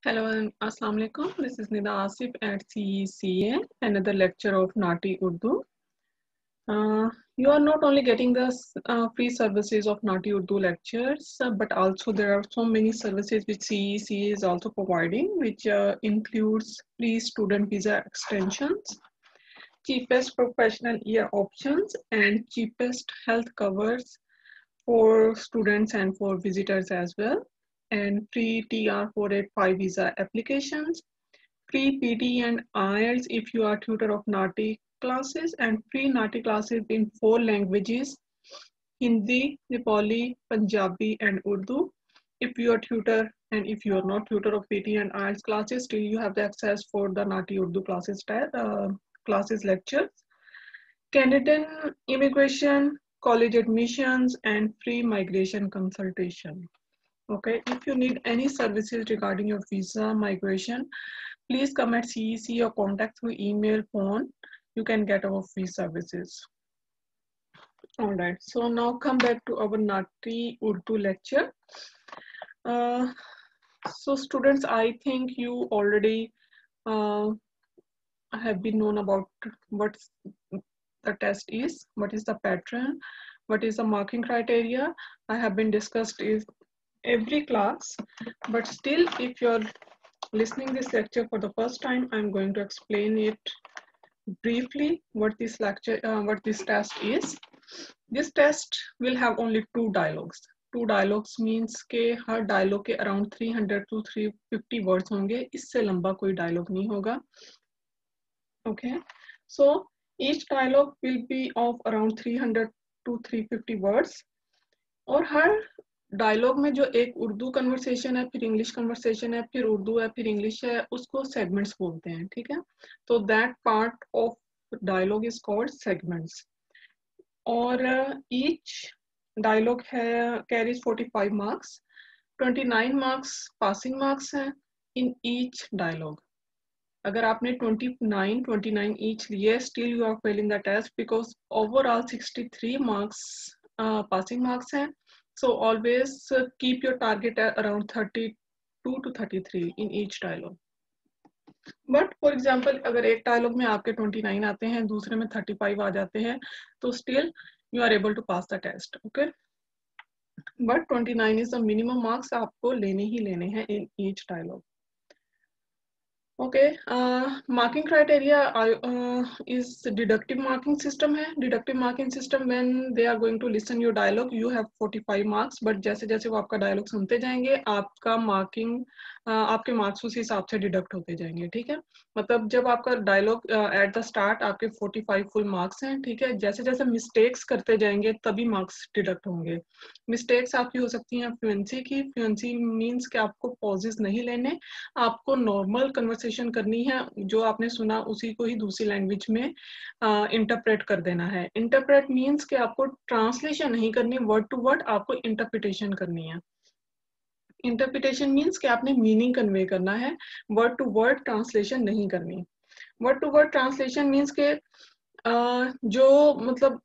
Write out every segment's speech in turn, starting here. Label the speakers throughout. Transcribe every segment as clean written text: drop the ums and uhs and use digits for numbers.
Speaker 1: Hello and Assalamu alaikum. This is Nida Asif at CECA, another lecture of Nati Urdu. You are not only getting the free services of Nati Urdu lectures, but also there are so many services which CECA is also providing, which includes free student visa extensions, cheapest professional year options, and cheapest health covers for students and for visitors as well, and free TR485 visa applications, free PT and IELTS if you are tutor of Nati classes, and free Nati classes in 4 languages: Hindi, Nepali, Punjabi, and Urdu. If you are tutor and if you are not tutor of PT and IELTS classes, still you have the access for the Nati Urdu classes lectures. Canadian immigration, college admissions, and free migration consultation. Okay, if you need any services regarding your visa migration, please come at CEC or contact through email, phone. You can get our free services. All right, so now come back to our Nati Urdu lecture. So students, I think you already have been known about what the test is, what is the pattern, what is the marking criteria. I have been discussed in every class, but still if you're listening this lecture for the first time, I'm going to explain it briefly what this test is. This test will have only 2 dialogues. 2 dialogues means के हर dialogue के around 300 to 350 words होंगे, इससे लंबा कोई dialogue नहीं होगा. Okay, so each dialogue will be of around 300 to 350 words. और हर dialogue में जो एक उर्दू कन्वर्सेशन है, फिर इंग्लिश कन्वर्सेशन है, फिर उर्दू है, फिर इंग्लिश है, उसको सेगमेंट्स बोलते हैं. ठीक है, तो that part of dialogue is called segments. और ईच डायलॉग है carries 45 marks. 29 marks passing marks हैं इन ईच डायलॉग. अगर आपने 29 ईच लिए, still you are failing the test because overall 63 marks passing marks हैं. So always keep your target at around 32 to 33 in each dialogue. But for example, अगर एक dialogue में आपके 29 आते हैं, दूसरे में 35 आ जाते हैं, तो still you are able to pass the test. Okay? But 29 is the minimum marks आपको लेने ही लेने हैं in each dialogue. Okay, marking criteria is deductive marking system है. Deductive marking system when they are going to listen your dialogue, you have 45 marks, but जैसे जैसे वो आपका dialogue सुनते जाएंगे, आपका marking आपके marks उसी हिसाब से deduct होते जाएंगे. ठीक है, मतलब जब आपका dialogue at the start आपके 45 full marks हैं, ठीक है, जैसे जैसे mistakes करते जाएंगे तभी marks deduct होंगे. Mistakes आपकी हो सकती हैं fluency की. Fluency means कि आपको pauses नहीं लेने, आपको नॉर्मल कन्वर्सेशन करनी है, जो आपने सुना उसी को ही दूसरी लैंग्वेज में इंटरप्रेट कर देना है. इंटरप्रेट मींस कि आपको ट्रांसलेशन नहीं करनी, वर्ड टू वर्ड आपको इंटरप्रिटेशन करनी है. इंटरप्रिटेशन मींस कि आपने मीनिंग कन्वे करना है, वर्ड टू वर्ड ट्रांसलेशन नहीं करनी. Word to word translation means के जो मतलब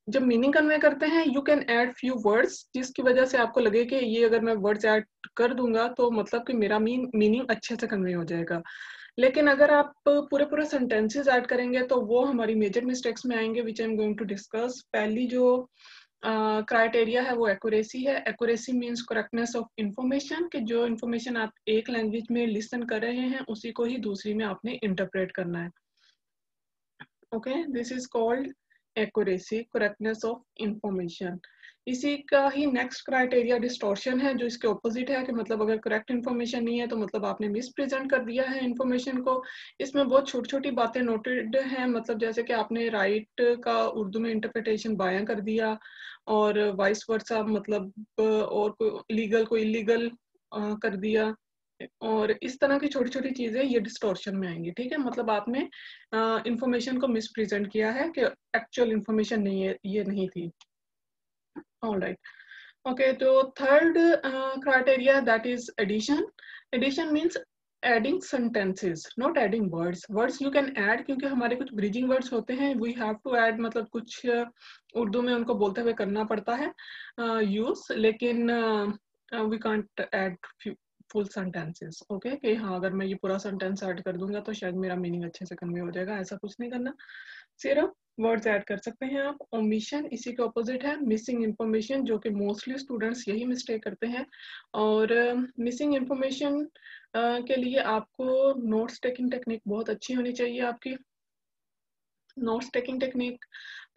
Speaker 1: जब मीनिंग कन्वे करते हैं, you can add few words जिसकी वजह से आपको लगे कि ये अगर मैं वर्ड्स ऐड कर दूंगा तो मतलब कि मेरा मीनिंग अच्छे से कन्वे हो जाएगा. लेकिन अगर आप पूरे पूरे सेंटेंसेस ऐड करेंगे तो वो हमारी मेजर मिस्टेक्स में आएंगे, which I am going to discuss. पहली जो क्राइटेरिया है वो एक्यूरेसी है. Accuracy means correctness of information, कि जो इन्फॉर्मेशन आप एक लैंग्वेज में लिसन कर रहे हैं उसी को ही दूसरी में आपने इंटरप्रेट करना है. Okay, this is called accuracy, correctness of information. इसी का ही नेक्स्ट क्राइटेरिया डिस्टॉर्शन है, जो इसके ऑपोजिट है, कि मतलब अगर करेक्ट इन्फॉर्मेशन नहीं है तो मतलब आपने मिस प्रेजेंट कर दिया है इन्फॉर्मेशन को. इसमें बहुत छोटी छोटी बातें नोटेड हैं, मतलब जैसे कि आपने राइट का उर्दू में इंटरप्रिटेशन बायां कर दिया और वाइस वर्सा, मतलब और कोई लीगल को इलीगल कर दिया, और इस तरह की छोटी छोटी चीजें ये डिस्टॉर्शन में आएंगी. ठीक है, मतलब आपने इंफॉर्मेशन को मिस प्रेजेंट किया है कि एक्चुअल इंफॉर्मेशन नहीं है, ये नहीं थी. ऑलराइट, ओके, तो third criteria that is addition. Addition means adding sentences, not adding words. Words you can add, क्योंकि हमारे कुछ ब्रिजिंग वर्ड्स होते हैं, वी हैव टू ऐड, मतलब कुछ उर्दू में उनको बोलते हुए करना पड़ता है यूज, लेकिन we can't add full sentences, okay, कि हाँ अगर मैं ये पूरा सेंटेंस ऐड कर दूंगा तो शायद मेरा मीनिंग अच्छे से कन्वे हो जाएगा, ऐसा कुछ नहीं करना। सिर्फ वर्ड्स ऐड कर सकते हैं आप। ओमिशन इसी के ऑपोजिट है मिसिंग इन्फॉर्मेशन, जो कि मोस्टली स्टूडेंट्स यही मिस्टेक करते हैं। और मिसिंग इन्फॉर्मेशन के लिए आपको नोट्स टेकिंग टेक्निक बहुत अच्छी होनी चाहिए आपकी। Notes taking technique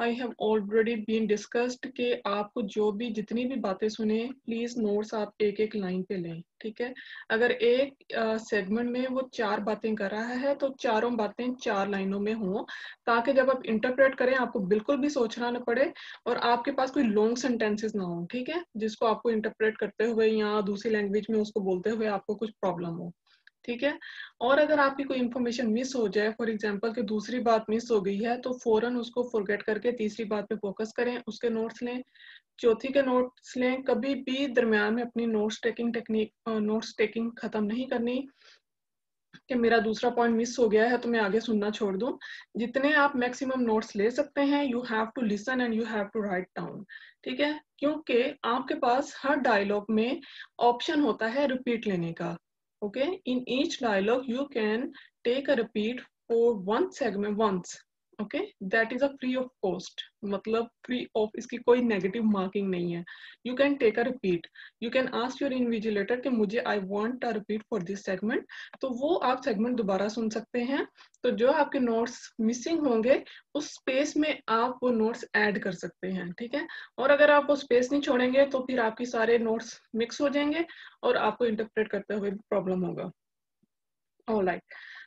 Speaker 1: I have already been discussed कि आपको जो भी जितनी भी बातें सुने प्लीज नोट्स आप एक एक लाइन पे लें, ठीक है। अगर एक सेगमेंट में वो 4 बातें कर रहा है तो चारों बातें 4 लाइनों में हो, ताकि जब आप इंटरप्रेट करें आपको बिल्कुल भी सोचना न पड़े और आपके पास कोई लॉन्ग सेंटेंसेस ना हो, ठीक है, जिसको आपको इंटरप्रेट करते हुए या दूसरी लैंग्वेज में उसको बोलते हुए आपको कुछ प्रॉब्लम हो, ठीक है। और अगर आपकी कोई इन्फॉर्मेशन मिस हो जाए, फॉर एग्जांपल कि दूसरी बात मिस हो गई है, तो फौरन उसको फॉरगेट करके तीसरी बात पे फोकस करें, उसके नोट्स लें, चौथी के नोट्स लें। कभी भी दरम्यान में अपनी नोट्स टेकिंग खत्म नहीं करनी कि मेरा दूसरा पॉइंट मिस हो गया है तो मैं आगे सुनना छोड़ दूं। जितने आप मैक्सिमम नोट्स ले सकते हैं, you have to listen and you have to write down, ठीक है, क्योंकि आपके पास हर डायलॉग में ऑप्शन होता है रिपीट लेने का। Okay, in each dialogue you can take a repeat for one segment once, okay, that is a free of cost, मतलब फ्री ऑफ, इसकी कोई नेगेटिव मार्किंग नहीं है। You can take a repeat, you can ask your invigilator कि मुझे I want a repeat for this segment, तो वो आप सेगमेंट दोबारा सुन सकते हैं। तो जो आपके नोट्स मिसिंग होंगे उस स्पेस में आप वो नोट्स ऐड कर सकते हैं, ठीक है। और अगर आप वो स्पेस नहीं छोड़ेंगे तो फिर आपके सारे नोट्स मिक्स हो जाएंगे और आपको इंटरप्रेट करते हुए प्रॉब्लम होगा। ऑलराइट,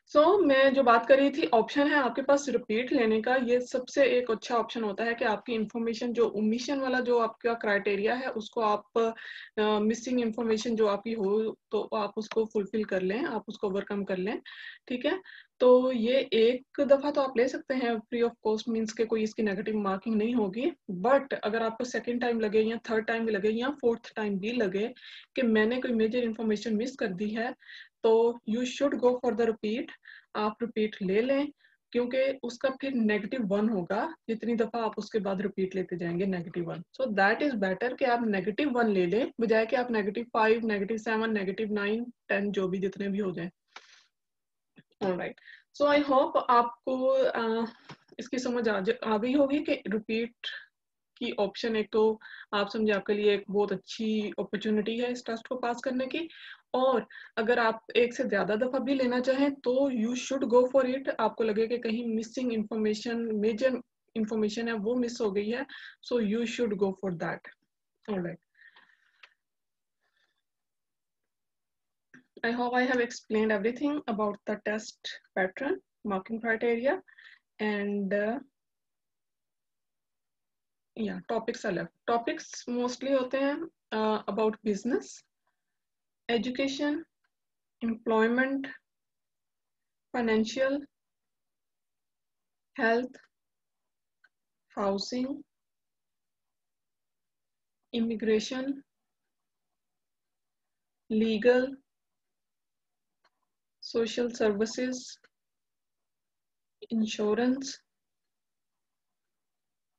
Speaker 1: सो मैं जो बात कर रही थी, ऑप्शन है आपके पास रिपीट लेने का। ये सबसे एक अच्छा ऑप्शन होता है कि आपकी इंफॉर्मेशन जो ओमिशन वाला जो आपका क्राइटेरिया है उसको आप मिसिंग इंफॉर्मेशन जो आपकी हो तो आप उसको फुलफिल कर लें, आप उसको ओवरकम कर लें, ठीक है। तो ये एक दफा तो आप ले सकते हैं फ्री ऑफ कॉस्ट, मीन्स के कोई इसकी नेगेटिव मार्किंग नहीं होगी। बट अगर आपको सेकेंड टाइम लगे या थर्ड टाइम भी लगे या फोर्थ टाइम भी लगे कि मैंने कोई मेजर इंफॉर्मेशन मिस कर दी है, तो you should go for the repeat. आप रिपीट ले लें, क्योंकि उसका फिर -1 होगा जितनी दफा आप उसके बाद रिपीट लेते जाएंगे -1। सो दैट इज बेटर कि आप -1 ले लें बजाय कि आप -5, -7, -9, 10 जो भी जितने भी हो जाए। ऑलराइट, सो आई होप आपको इसकी समझ आ गई होगी कि रिपीट की ऑप्शन एक तो आप समझे आपके लिए एक बहुत अच्छी अपॉर्चुनिटी है इस टेस्ट को पास करने की। और अगर आप एक से ज्यादा दफा भी लेना चाहें तो you should go for it. आपको लगे कि कहीं मिसिंग इंफॉर्मेशन, मेजर इंफॉर्मेशन है वो मिस हो गई है, so you should go for that. Alright, I hope I have explained everything about the test pattern, marking criteria, and yeah, topics अलग। Topics mostly होते हैं about business, education, employment, financial, health, housing, immigration, legal, social services, insurance,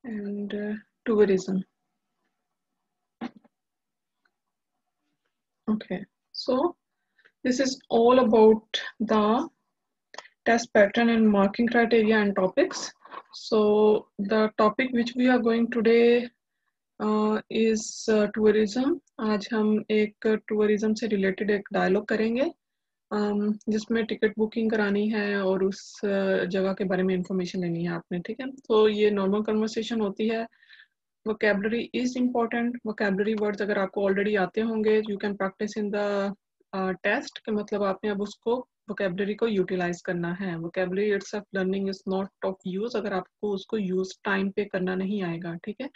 Speaker 1: and tourism. Okay, so this is all about the test pattern and marking criteria and topics. So the topic which we are going today is tourism. आज हम एक tourism से related एक dialogue करेंगे जिसमें ticket booking करानी है और उस जगह के बारे में इंफॉर्मेशन लेनी है आपने, ठीक है। तो ये नॉर्मल कन्वर्सेशन होती है। Vocabulary is important. Vocabulary words अगर आपको ऑलरेडी आते होंगे you can practise in the test, के मतलब आपने अब उसको वोकैबुलरी को यूटिलाइज करना है। Vocabulary itself learning is not of use अगर आपको उसको यूज टाइम पे करना नहीं आएगा, ठीक है।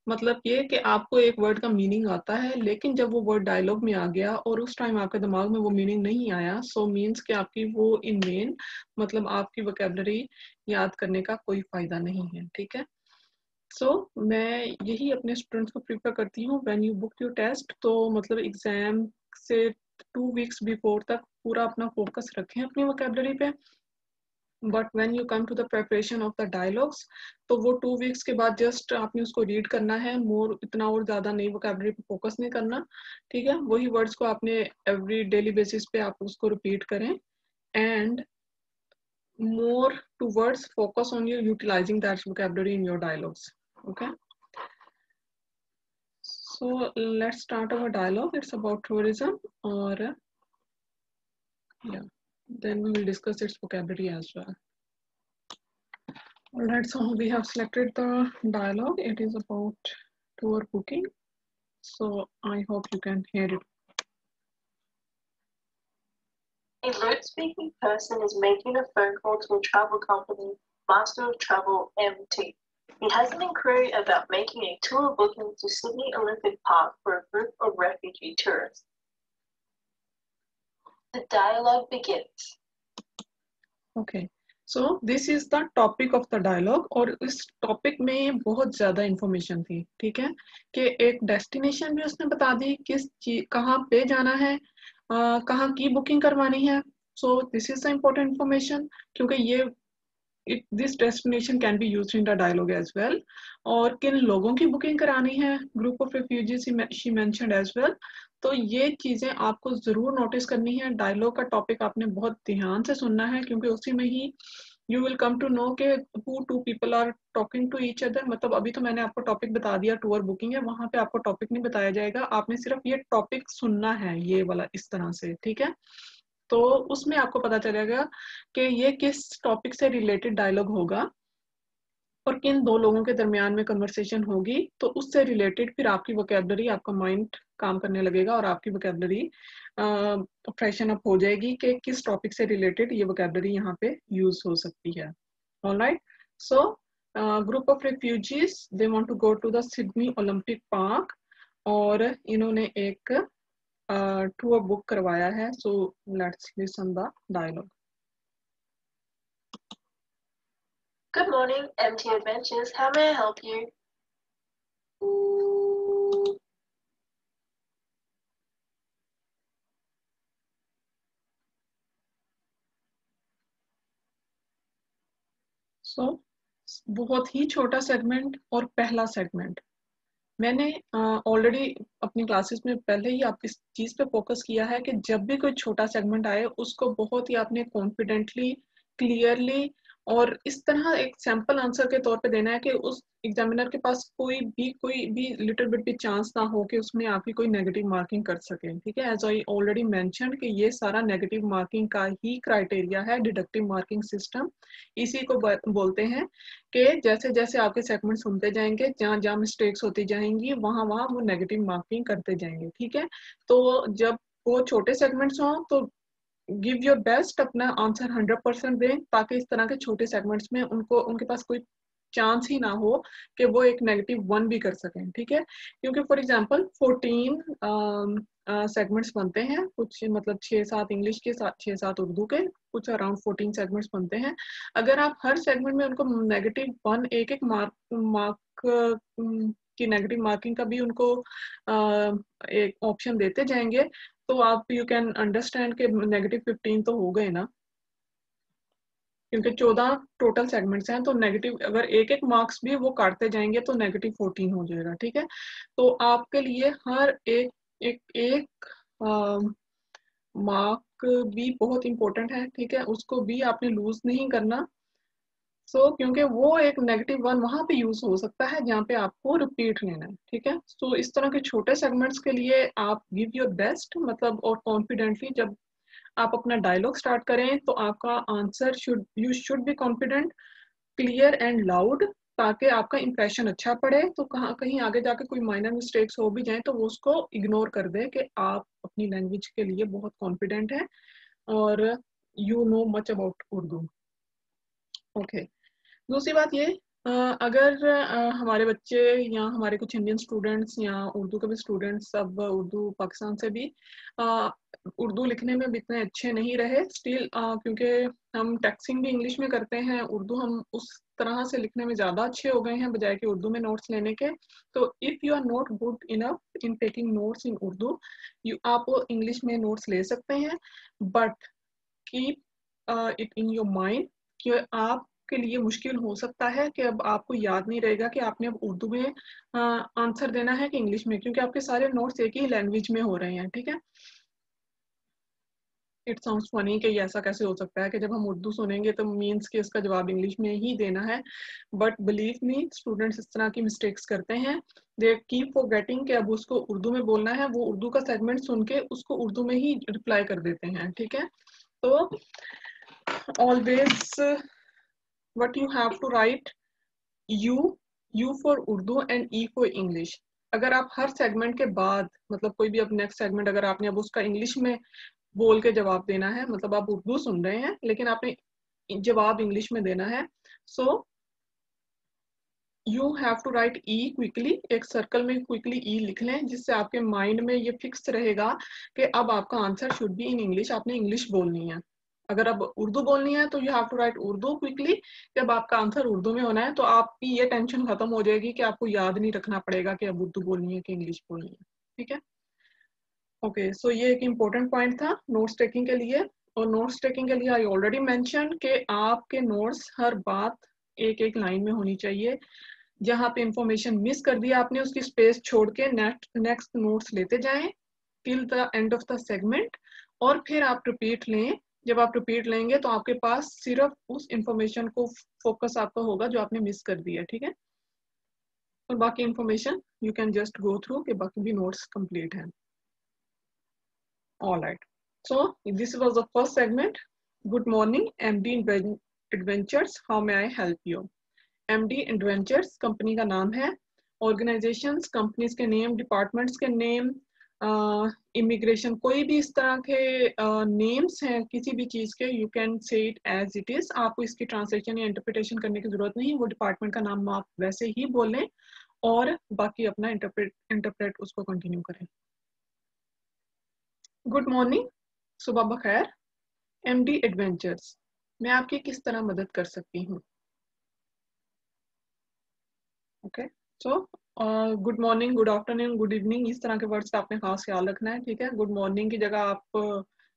Speaker 1: मतलब ये कि आपको एक वर्ड का मीनिंग आता है लेकिन जब वो वर्ड डायलॉग में आ गया और उस टाइम आपके दिमाग में वो मीनिंग नहीं आया, सो मीन्स कि आपकी वो इन मेन मतलब आपकी वोकैबुलरी याद करने का कोई फायदा नहीं है, ठीक है। सो मैं यही अपने स्टूडेंट्स को प्रिफर करती हूँ when you book your test, तो मतलब एग्जाम से 2 वीक्स बिफोर तक पूरा अपना फोकस रखें अपनी वोकैबुलरी पे। But when you come to the preparation of the dialogues, तो वो 2 वीक्स के बाद जस्ट आपने उसको रीड करना है, मोर इतना और ज़्यादा नहीं, वोकैबुलरी पे फोकस नहीं करना, ठीक है। वही वर्ड्स को आपने एवरी डेली बेसिस पे आप उसको रिपीट करें, and more towards focus on you utilizing that vocabulary in your dialogues. Okay, so let's start our dialogue. It's about tourism, or yeah, then we will discuss its vocabulary as well. All right, so we have selected the dialogue. It is about tour booking, so I hope you can hear it.
Speaker 2: A Lutz-speaking person is making a phone call to a travel company, Master of Travel MT. He has an inquiry about making a tour booking to Sydney Olympic Park for a group of refugee tourists. The dialogue begins.
Speaker 1: Okay, so this is the topic of the dialogue, और इस topic में बहुत ज़्यादा information थी, ठीक है, कि एक डेस्टिनेशन भी उसने बता दी, किस चीज कहाँ पे जाना है, कहाँ की बुकिंग करवानी है. So this is the important information, क्योंकि ये this destination can be used in the dialogue as well. और किन लोगों की बुकिंग करानी है, group of refugees she mentioned as well. तो ये चीजें आपको जरूर नोटिस करनी है. डायलॉग का टॉपिक आपने बहुत ध्यान से सुनना है, क्योंकि उसी में ही you will come to know के who two people are talking to each other. मतलब अभी तो मैंने आपको टॉपिक बता दिया, टूर बुकिंग है, वहां पे आपको टॉपिक नहीं बताया जाएगा, आपने सिर्फ ये टॉपिक सुनना है, ये वाला इस तरह से, ठीक है. तो उसमें आपको पता चलेगा कि ये किस टॉपिक से रिलेटेड डायलॉग होगा और किन दो लोगों के दरमियान में कन्वर्सेशन होगी. तो उससे रिलेटेड फिर आपकी वोकैबुलरी, आपका माइंड काम करने लगेगा और आपकी वोकैबुलरी फ्रेशन अप हो जाएगी कि किस टॉपिक से रिलेटेड ये वोकैबुलरी यहाँ पे यूज हो सकती है. Alright, so group of refugees they want to go to the Sydney Olympic park, और इन्होंने एक टूर बुक करवाया है. So let's listen the dialogue.
Speaker 2: Good morning, MT Adventures. How may I help you?
Speaker 1: So बहुत ही छोटा segment और पहला सेगमेंट. मैंने ऑलरेडी अपनी क्लासेस में पहले ही आप इस चीज पे फोकस किया है कि जब भी कोई छोटा सेगमेंट आए उसको बहुत ही आपने कॉन्फिडेंटली, क्लियरली और इस तरह एक सैंपल आंसर के तौर पे देना है कि उस एग्जामिनर के पास कोई भी लिटिल बिट भी चांस ना हो कि उसमें आपकी कोई नेगेटिव मार्किंग कर सके. ठीक है, एज आई ऑलरेडी मेंशन्ड कि ये सारा नेगेटिव मार्किंग का ही क्राइटेरिया है, डिडक्टिव मार्किंग सिस्टम. इसी को बोलते हैं कि जैसे जैसे आपके सेगमेंट सुनते जाएंगे, जहाँ जहाँ मिस्टेक्स होती जाएंगी वहां वहां वो नेगेटिव मार्किंग करते जाएंगे. ठीक है, तो जब वो छोटे सेगमेंट्स हों तो गिव योर बेस्ट, अपना आंसर 100% दें, ताकि इस तरह के छोटे सेगमेंट्स में उनके पास कोई चांस ही ना हो कि वो एक -1 भी कर सकें. ठीक है, क्योंकि फॉर एग्जांपल 14 सेगमेंट्स बनते हैं, कुछ मतलब 6-7 इंग्लिश के, 6-7 उर्दू के, कुछ अराउंड 14 सेगमेंट्स बनते हैं. अगर आप हर सेगमेंट में उनको -1 एक मार्क की नेगेटिव मार्किंग का भी उनको एक ऑप्शन देते जाएंगे, तो आप यू कैन अंडरस्टैंड के -15 तो हो गए ना, क्योंकि 14 टोटल सेगमेंट्स हैं. तो नेगेटिव अगर एक मार्क्स भी वो काटते जाएंगे तो -14 हो जाएगा. ठीक है, तो आपके लिए हर एक मार्क भी बहुत इंपॉर्टेंट है. ठीक है, उसको भी आपने लूज नहीं करना. क्योंकि वो एक -1 वहां पे यूज हो सकता है जहाँ पे आपको रिपीट लेना है. ठीक है, इस तरह के छोटे सेगमेंट्स के लिए आप गिव योर बेस्ट, मतलब और कॉन्फिडेंटली जब आप अपना डायलॉग स्टार्ट करें तो आपका answer you should be confident, clear and loud, ताकि आपका इंप्रेशन अच्छा पड़े. तो कहीं आगे जाके कोई माइनर मिस्टेक्स हो भी जाए तो वो उसको इग्नोर कर दे कि आप अपनी लैंग्वेज के लिए बहुत कॉन्फिडेंट हैं और you know much about Urdu. Okay, दूसरी बात ये, अगर हमारे बच्चे या हमारे कुछ इंडियन स्टूडेंट्स या उर्दू के भी स्टूडेंट्स, सब उर्दू पाकिस्तान से भी उर्दू लिखने में भी इतने अच्छे नहीं रहे स्टिल, क्योंकि हम टेक्सिंग भी इंग्लिश में करते हैं, उर्दू हम उस तरह से लिखने में ज़्यादा अच्छे हो गए हैं बजाय कि उर्दू में नोट्स लेने के. तो if you are not good enough in taking notes in Urdu, आप इंग्लिश में नोट्स ले सकते हैं, but keep it in your mind कि आपके लिए मुश्किल हो सकता है कि अब आपको याद नहीं रहेगा कि आपने अब उर्दू में आंसर देना है कि इंग्लिश में, क्योंकि आपके सारे नोट्स एक ही लैंग्वेज में हो रहे हैं, ठीक है। इट साउंड्स फनी कि ऐसा कैसे हो सकता है कि जब हम उर्दू सुनेंगे तो मीन्स कि इसका जवाब इंग्लिश में ही देना है, बट बिलीव मी स्टूडेंट्स इस तरह की मिस्टेक्स करते हैं। दे कीप फॉरगेटिंग कि अब उसको उर्दू में बोलना है, वो उर्दू का सेगमेंट सुन के उसको उर्दू में ही रिप्लाई कर देते हैं, ठीक है। तो always what you have to write you for Urdu and E for English. अगर आप हर सेगमेंट के बाद मतलब कोई भी अब नेक्स्ट सेगमेंट अगर आपने अब उसका इंग्लिश में बोल के जवाब देना है, मतलब आप उर्दू सुन रहे हैं लेकिन आपने जवाब इंग्लिश में देना है, so you have to write E quickly. एक सर्कल में क्विकली ई लिख लें, जिससे आपके माइंड में ये फिक्स रहेगा कि अब आपका answer should be in English, आपने इंग्लिश बोलनी है। अगर अब उर्दू बोलनी है तो you have to write Urdu quickly. जब आपका आंसर उर्दू में होना है तो आपकी ये टेंशन खत्म हो जाएगी कि आपको याद नहीं रखना पड़ेगा कि अब उर्दू बोलनी है कि इंग्लिश बोलनी है, ठीक है। ओके, सो ये एक इम्पोर्टेंट पॉइंट था नोट्स टेकिंग के लिए। और नोट्स टेकिंग के लिए आई ऑलरेडी मेंशन कि आपके नोट्स हर बात एक एक लाइन में होनी चाहिए। जहाँ पे इंफॉर्मेशन मिस कर दिया आपने उसकी स्पेस छोड़ के नेक्स्ट नोट्स लेते जाएं till the end of the segment, और फिर आप रिपीट लें। जब आप रिपीट लेंगे तो आपके पास सिर्फ उस इंफॉर्मेशन को फोकस आपका होगा जो आपने मिस कर दिया, ठीक है। और बाकी information you can just go through कि बाकी भी नोट्स कंप्लीट हैं। All right. So this was the first segment. Good morning, MD Adventures. How may I help you? MD Adventures company का नाम है। ऑर्गेनाइजेशंस, कंपनीज के नेम, डिपार्टमेंट्स के name, immigration, कोई भी इस तरह के नेम्स हैं किसी भी चीज के, you can say it as it is. आपको इसकी ट्रांसलेशन या इंटरप्रिटेशन करने की जरूरत नहीं, वो डिपार्टमेंट का नाम आप वैसे ही बोलें और बाकी अपना इंटरप्रेट उसको कंटिन्यू करें। गुड मॉर्निंग, सुबह बखैर। एमडी एडवेंचर्स, मैं आपकी किस तरह मदद कर सकती हूँ? Okay, so good morning, good afternoon, good evening, इस तरह के वर्ड्स का आपने खास ख्याल रखना है, ठीक है। गुड मॉर्निंग की जगह आप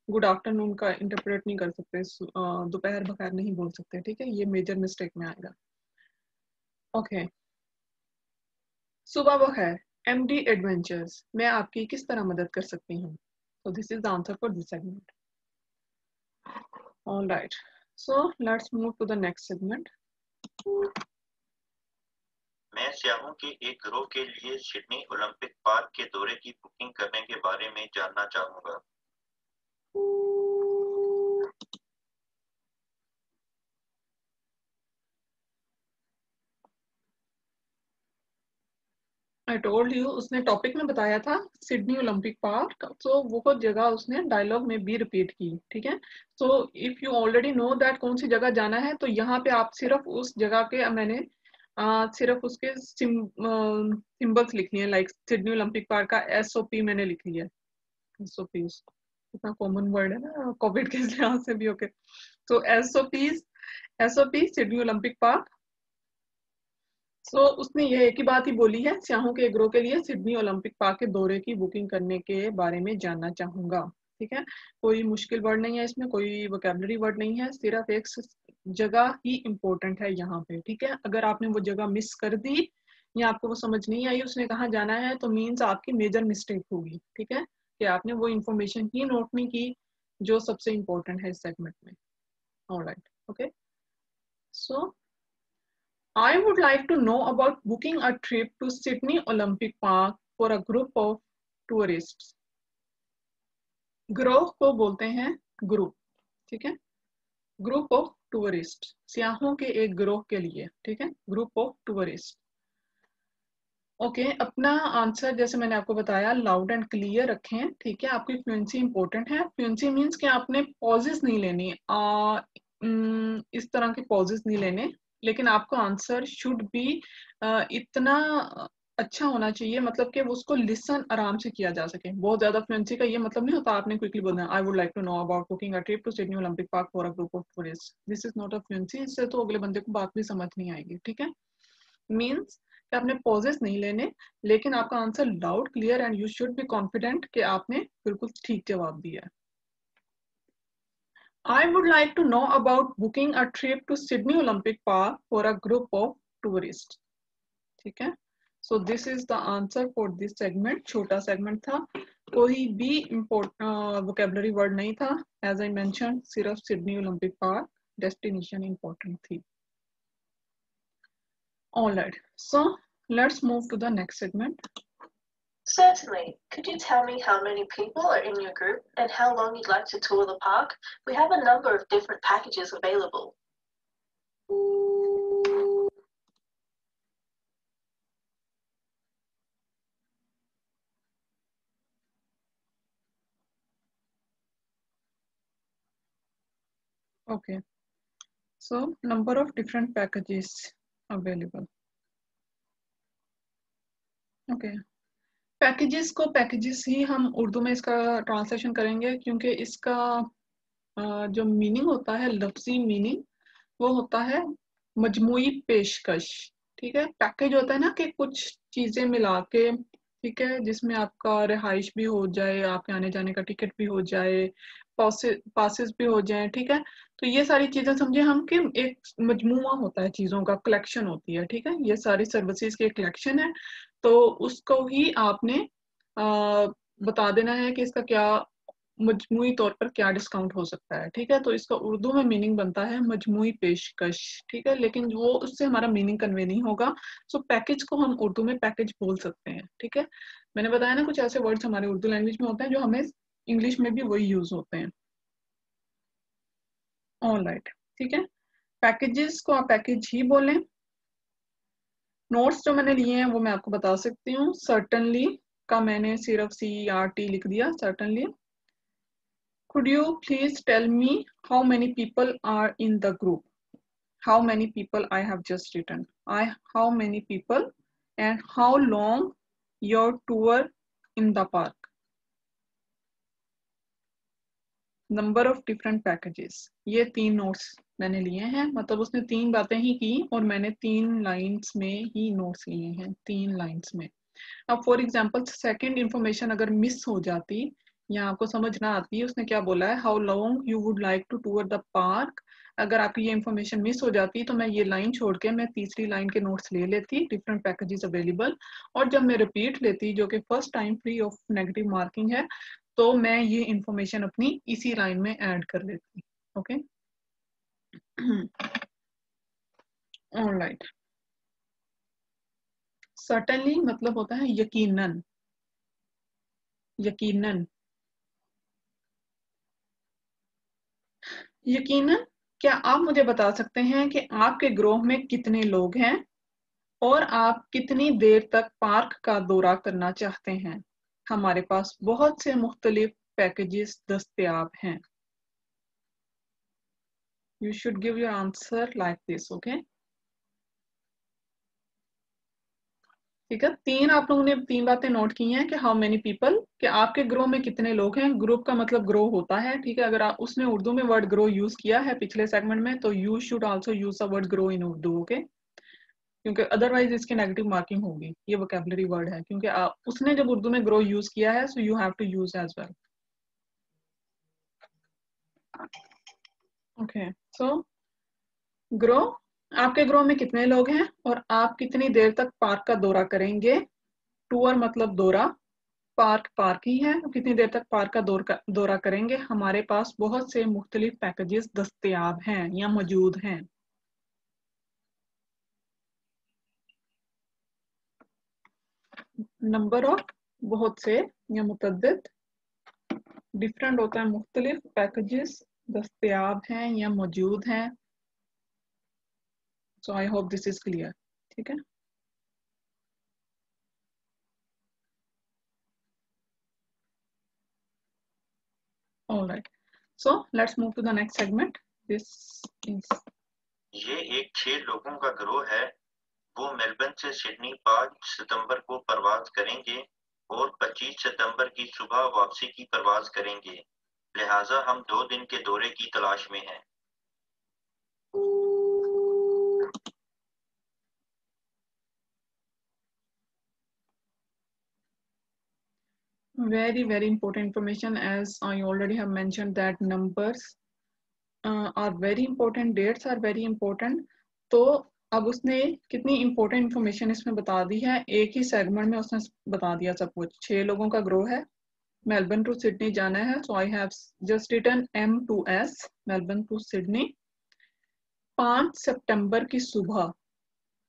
Speaker 1: गुड आफ्टरनून का इंटरप्रेट नहीं कर सकते, दोपहर बखैर नहीं बोल सकते, ठीक है, ये मेजर मिस्टेक में आएगा। ओके, सुबह बखैर, एमडी एडवेंचर्स, मैं आपकी किस तरह मदद कर सकती हूँ? So this is the answer for this segment. All right, so let's move to the next segment.
Speaker 3: मैं स्याहों के एक गिरोह के लिए सिडनी ओलंपिक पार्क के दौरे की बुकिंग करने के बारे में जानना चाहूंगा। I told you, उसने टॉपिक में बताया था सिडनी ओलंपिक पार्क, तो वो जगह उसने डायलॉग में भी रिपीट की, ठीक है। So if you already know that कौन सी जगह जाना है, तो यहाँ पे आप सिर्फ उस जगह के मैंने सिर्फ उसके सिंबल्स लिख लिए, लाइक सिडनी ओलंपिक पार्क का SOP मैंने लिख लिया। SOP इतना कॉमन वर्ड है ना कोविड के लिहाज से भी। ओके, तो SOP सिडनी ओलंपिक पार्क। सो उसने ये एक ही बात ही बोली है, स्याहों के ग्रोह के लिए सिडनी ओलंपिक पार्क के दौरे की बुकिंग करने के बारे में जानना चाहूंगा, ठीक है। कोई मुश्किल वर्ड नहीं है इसमें, कोई वोकैबुलरी वर्ड नहीं है, सिर्फ एक जगह ही इम्पोर्टेंट है यहाँ पे, ठीक है। अगर आपने वो जगह मिस कर दी या आपको वो समझ नहीं आई उसने कहाँ जाना है, तो मीन्स आपकी मेजर मिस्टेक होगी, ठीक है, कि आपने वो इंफॉर्मेशन ही नोट नहीं की जो सबसे इम्पोर्टेंट है इस सेगमेंट में। Alright, okay, so I would like to know about booking a trip to Sydney Olympic Park for a group of tourists. ग्रोह को बोलते हैं ग्रुप, ठीक है, ग्रुप ऑफ टूरिस्ट, सियाहों के एक ग्रोह के लिए, ठीक है, ग्रुप ऑफ टूरिस्ट। ओके, अपना आंसर जैसे मैंने आपको बताया लाउड एंड क्लियर रखें, ठीक है। आपकी फ्लुएंसी इंपॉर्टेंट है। फ्लुएंसी मीन्स कि आपने पॉजेस नहीं लेनी, इस तरह के पॉजेस नहीं लेने, लेकिन आपका आंसर शुड बी इतना अच्छा होना चाहिए, मतलब कि उसको लिसन आराम से किया जा सके। बहुत ज्यादा फ्लुएंसी का ये मतलब नहीं होता आपने क्विकली बोलना है I would like to know about booking a trip to Sydney Olympic park for a group of tourist. This is not a fluency, इससे तो अगले बंदे को बात भी समझ नहीं आएगी, ठीक है। मीन्स कि आपने पॉजेस नहीं लेने, लेकिन आपका answer loud clear and you should be confident कि आपने बिल्कुल ठीक जवाब दिया है। I would like to know about booking a trip to Sydney Olympic Park for a group of tourists. ठीक है, so this is the answer for this segment. छोटा segment था, कोई भी vocabulary word नहीं था. As I mentioned, सिर्फ Sydney Olympic Park destination important थी. Alright, so let's move to the next segment.
Speaker 2: Certainly. Could you tell me how many people are in your group and how long you'd like to tour the park? We have a number of different packages available.
Speaker 3: Okay, so number of different packages available. Okay, packages को packages ही हम उर्दू में इसका translation करेंगे, क्योंकि इसका जो meaning होता है, लफ्जी मीनिंग, वो होता है मजमूई पेशकश. ठीक है, पैकेज होता है ना कि कुछ चीजें मिला के, ठीक है, जिसमें आपका रिहाइश भी हो जाए, आपके आने जाने का टिकट भी हो जाए, पासेस भी हो जाए. ठीक है, तो ये सारी चीजें समझे हम कि एक मजमुआ होता है, चीजों का कलेक्शन होती है. ठीक है, ये सारी सर्विसेज की कलेक्शन है, तो उसको ही आपने बता देना है कि इसका क्या मजमुई तौर पर क्या डिस्काउंट हो सकता है. ठीक है, तो इसका उर्दू में मीनिंग बनता है मजमुई पेशकश. ठीक है, लेकिन वो उससे हमारा मीनिंग कन्वे नहीं होगा. सो पैकेज को हम उर्दू में पैकेज बोल सकते हैं. ठीक है, मैंने बताया ना कुछ ऐसे वर्ड्स हमारे उर्दू लैंग्वेज में होते हैं जो हमें इंग्लिश में भी वही यूज होते हैं. ऑलराइट, ठीक है, पैकेजेस को आप पैकेज ही बोलें. नोट्स जो मैंने लिए हैं वो मैं आपको बता सकती हूँ. सर्टनली का मैंने सिर्फ CERT लिख दिया, certainly. Could you please tell me how many people are in the group? How many people I have just written. How many people and how long your tour in the park. Number of different packages. ये 3 notes मैंने लिए हैं, मतलब उसने 3 बातें ही की और मैंने 3 लाइन्स में ही नोट्स लिए हैं, 3 लाइन्स में. अब फॉर एग्जाम्पल सेकेंड इंफॉर्मेशन अगर मिस हो जाती या आपको समझ ना आती, उसने क्या बोला है, how long you would like to tour the park. अगर आपकी ये इंफॉर्मेशन मिस हो जाती तो मैं ये लाइन छोड़ के मैं तीसरी लाइन के नोट्स ले लेती, डिफरेंट पैकेजेस अवेलेबल, और जब मैं रिपीट लेती जो कि first time free of negative marking है, तो मैं ये इंफॉर्मेशन अपनी इसी लाइन में ऐड कर लेती. Okay, alright. सर्टेनली मतलब होता है यकीनन, यकीनन. यकीनन, क्या आप मुझे बता सकते हैं कि आपके ग्रोह में कितने लोग हैं और आप कितनी देर तक पार्क का दौरा करना चाहते हैं? हमारे पास बहुत से मुख्तलिफ पैकेजेस दस्तयाब हैं. You should give your answer like this, okay? ठीक है, 3 आप लोगों ने 3 बातें नोट की हैं कि हाउ मेनी पीपल, कि आपके ग्रो में कितने लोग हैं. ग्रुप का मतलब ग्रो होता है. ठीक है, अगर आप उसने उर्दू में वर्ड ग्रो यूज किया है पिछले सेगमेंट में, तो you should also use the word grow in Urdu. Okay, क्योंकि अदरवाइज इसकी नेगेटिव मार्किंग होगी. ये वोकैबुलरी वर्ड है, क्योंकि उसने जब उर्दू में ग्रो यूज किया है, so you have to use as well. Okay, so group, आपके ग्रो में कितने लोग हैं और आप कितनी देर तक पार्क का दौरा करेंगे. टूर मतलब दौरा, पार्क पार्क ही है, कितनी देर तक पार्क का दौरा करेंगे. हमारे पास बहुत से मुख्तलिफ पैकेजेस दस्तयाब हैं या मौजूद हैं. नंबर ऑफ बहुत से या मुतअद्दिद, डिफरेंट होता है मुख्तलिफ, पैकेजेस दस्तयाब हैं या मौजूद हैं. So I hope this is clear. ठीक है, alright, so let's move to the next segment. This is,
Speaker 4: ये एक 6 लोगों का गिरोह है. वो मेलबर्न से सिडनी 5 सितंबर को परवाज करेंगे और 25 सितंबर की सुबह वापसी की परवाज करेंगे. लिहाजा हम 2 दिन के दौरे की तलाश में हैं.
Speaker 3: very important information, as I already have mentioned that numbers are very important, dates are very important. तो अब उसने कितनी इंपॉर्टेंट इंफॉर्मेशन इसमें बता दी है, एक ही सेगमेंट में उसने बता दिया सब कुछ। 6 लोगों का ग्रो है, मेलबर्न टू सिडनी जाना है, so I have just written M2S, Melbourne to Sydney. 5 सितंबर की सुबह,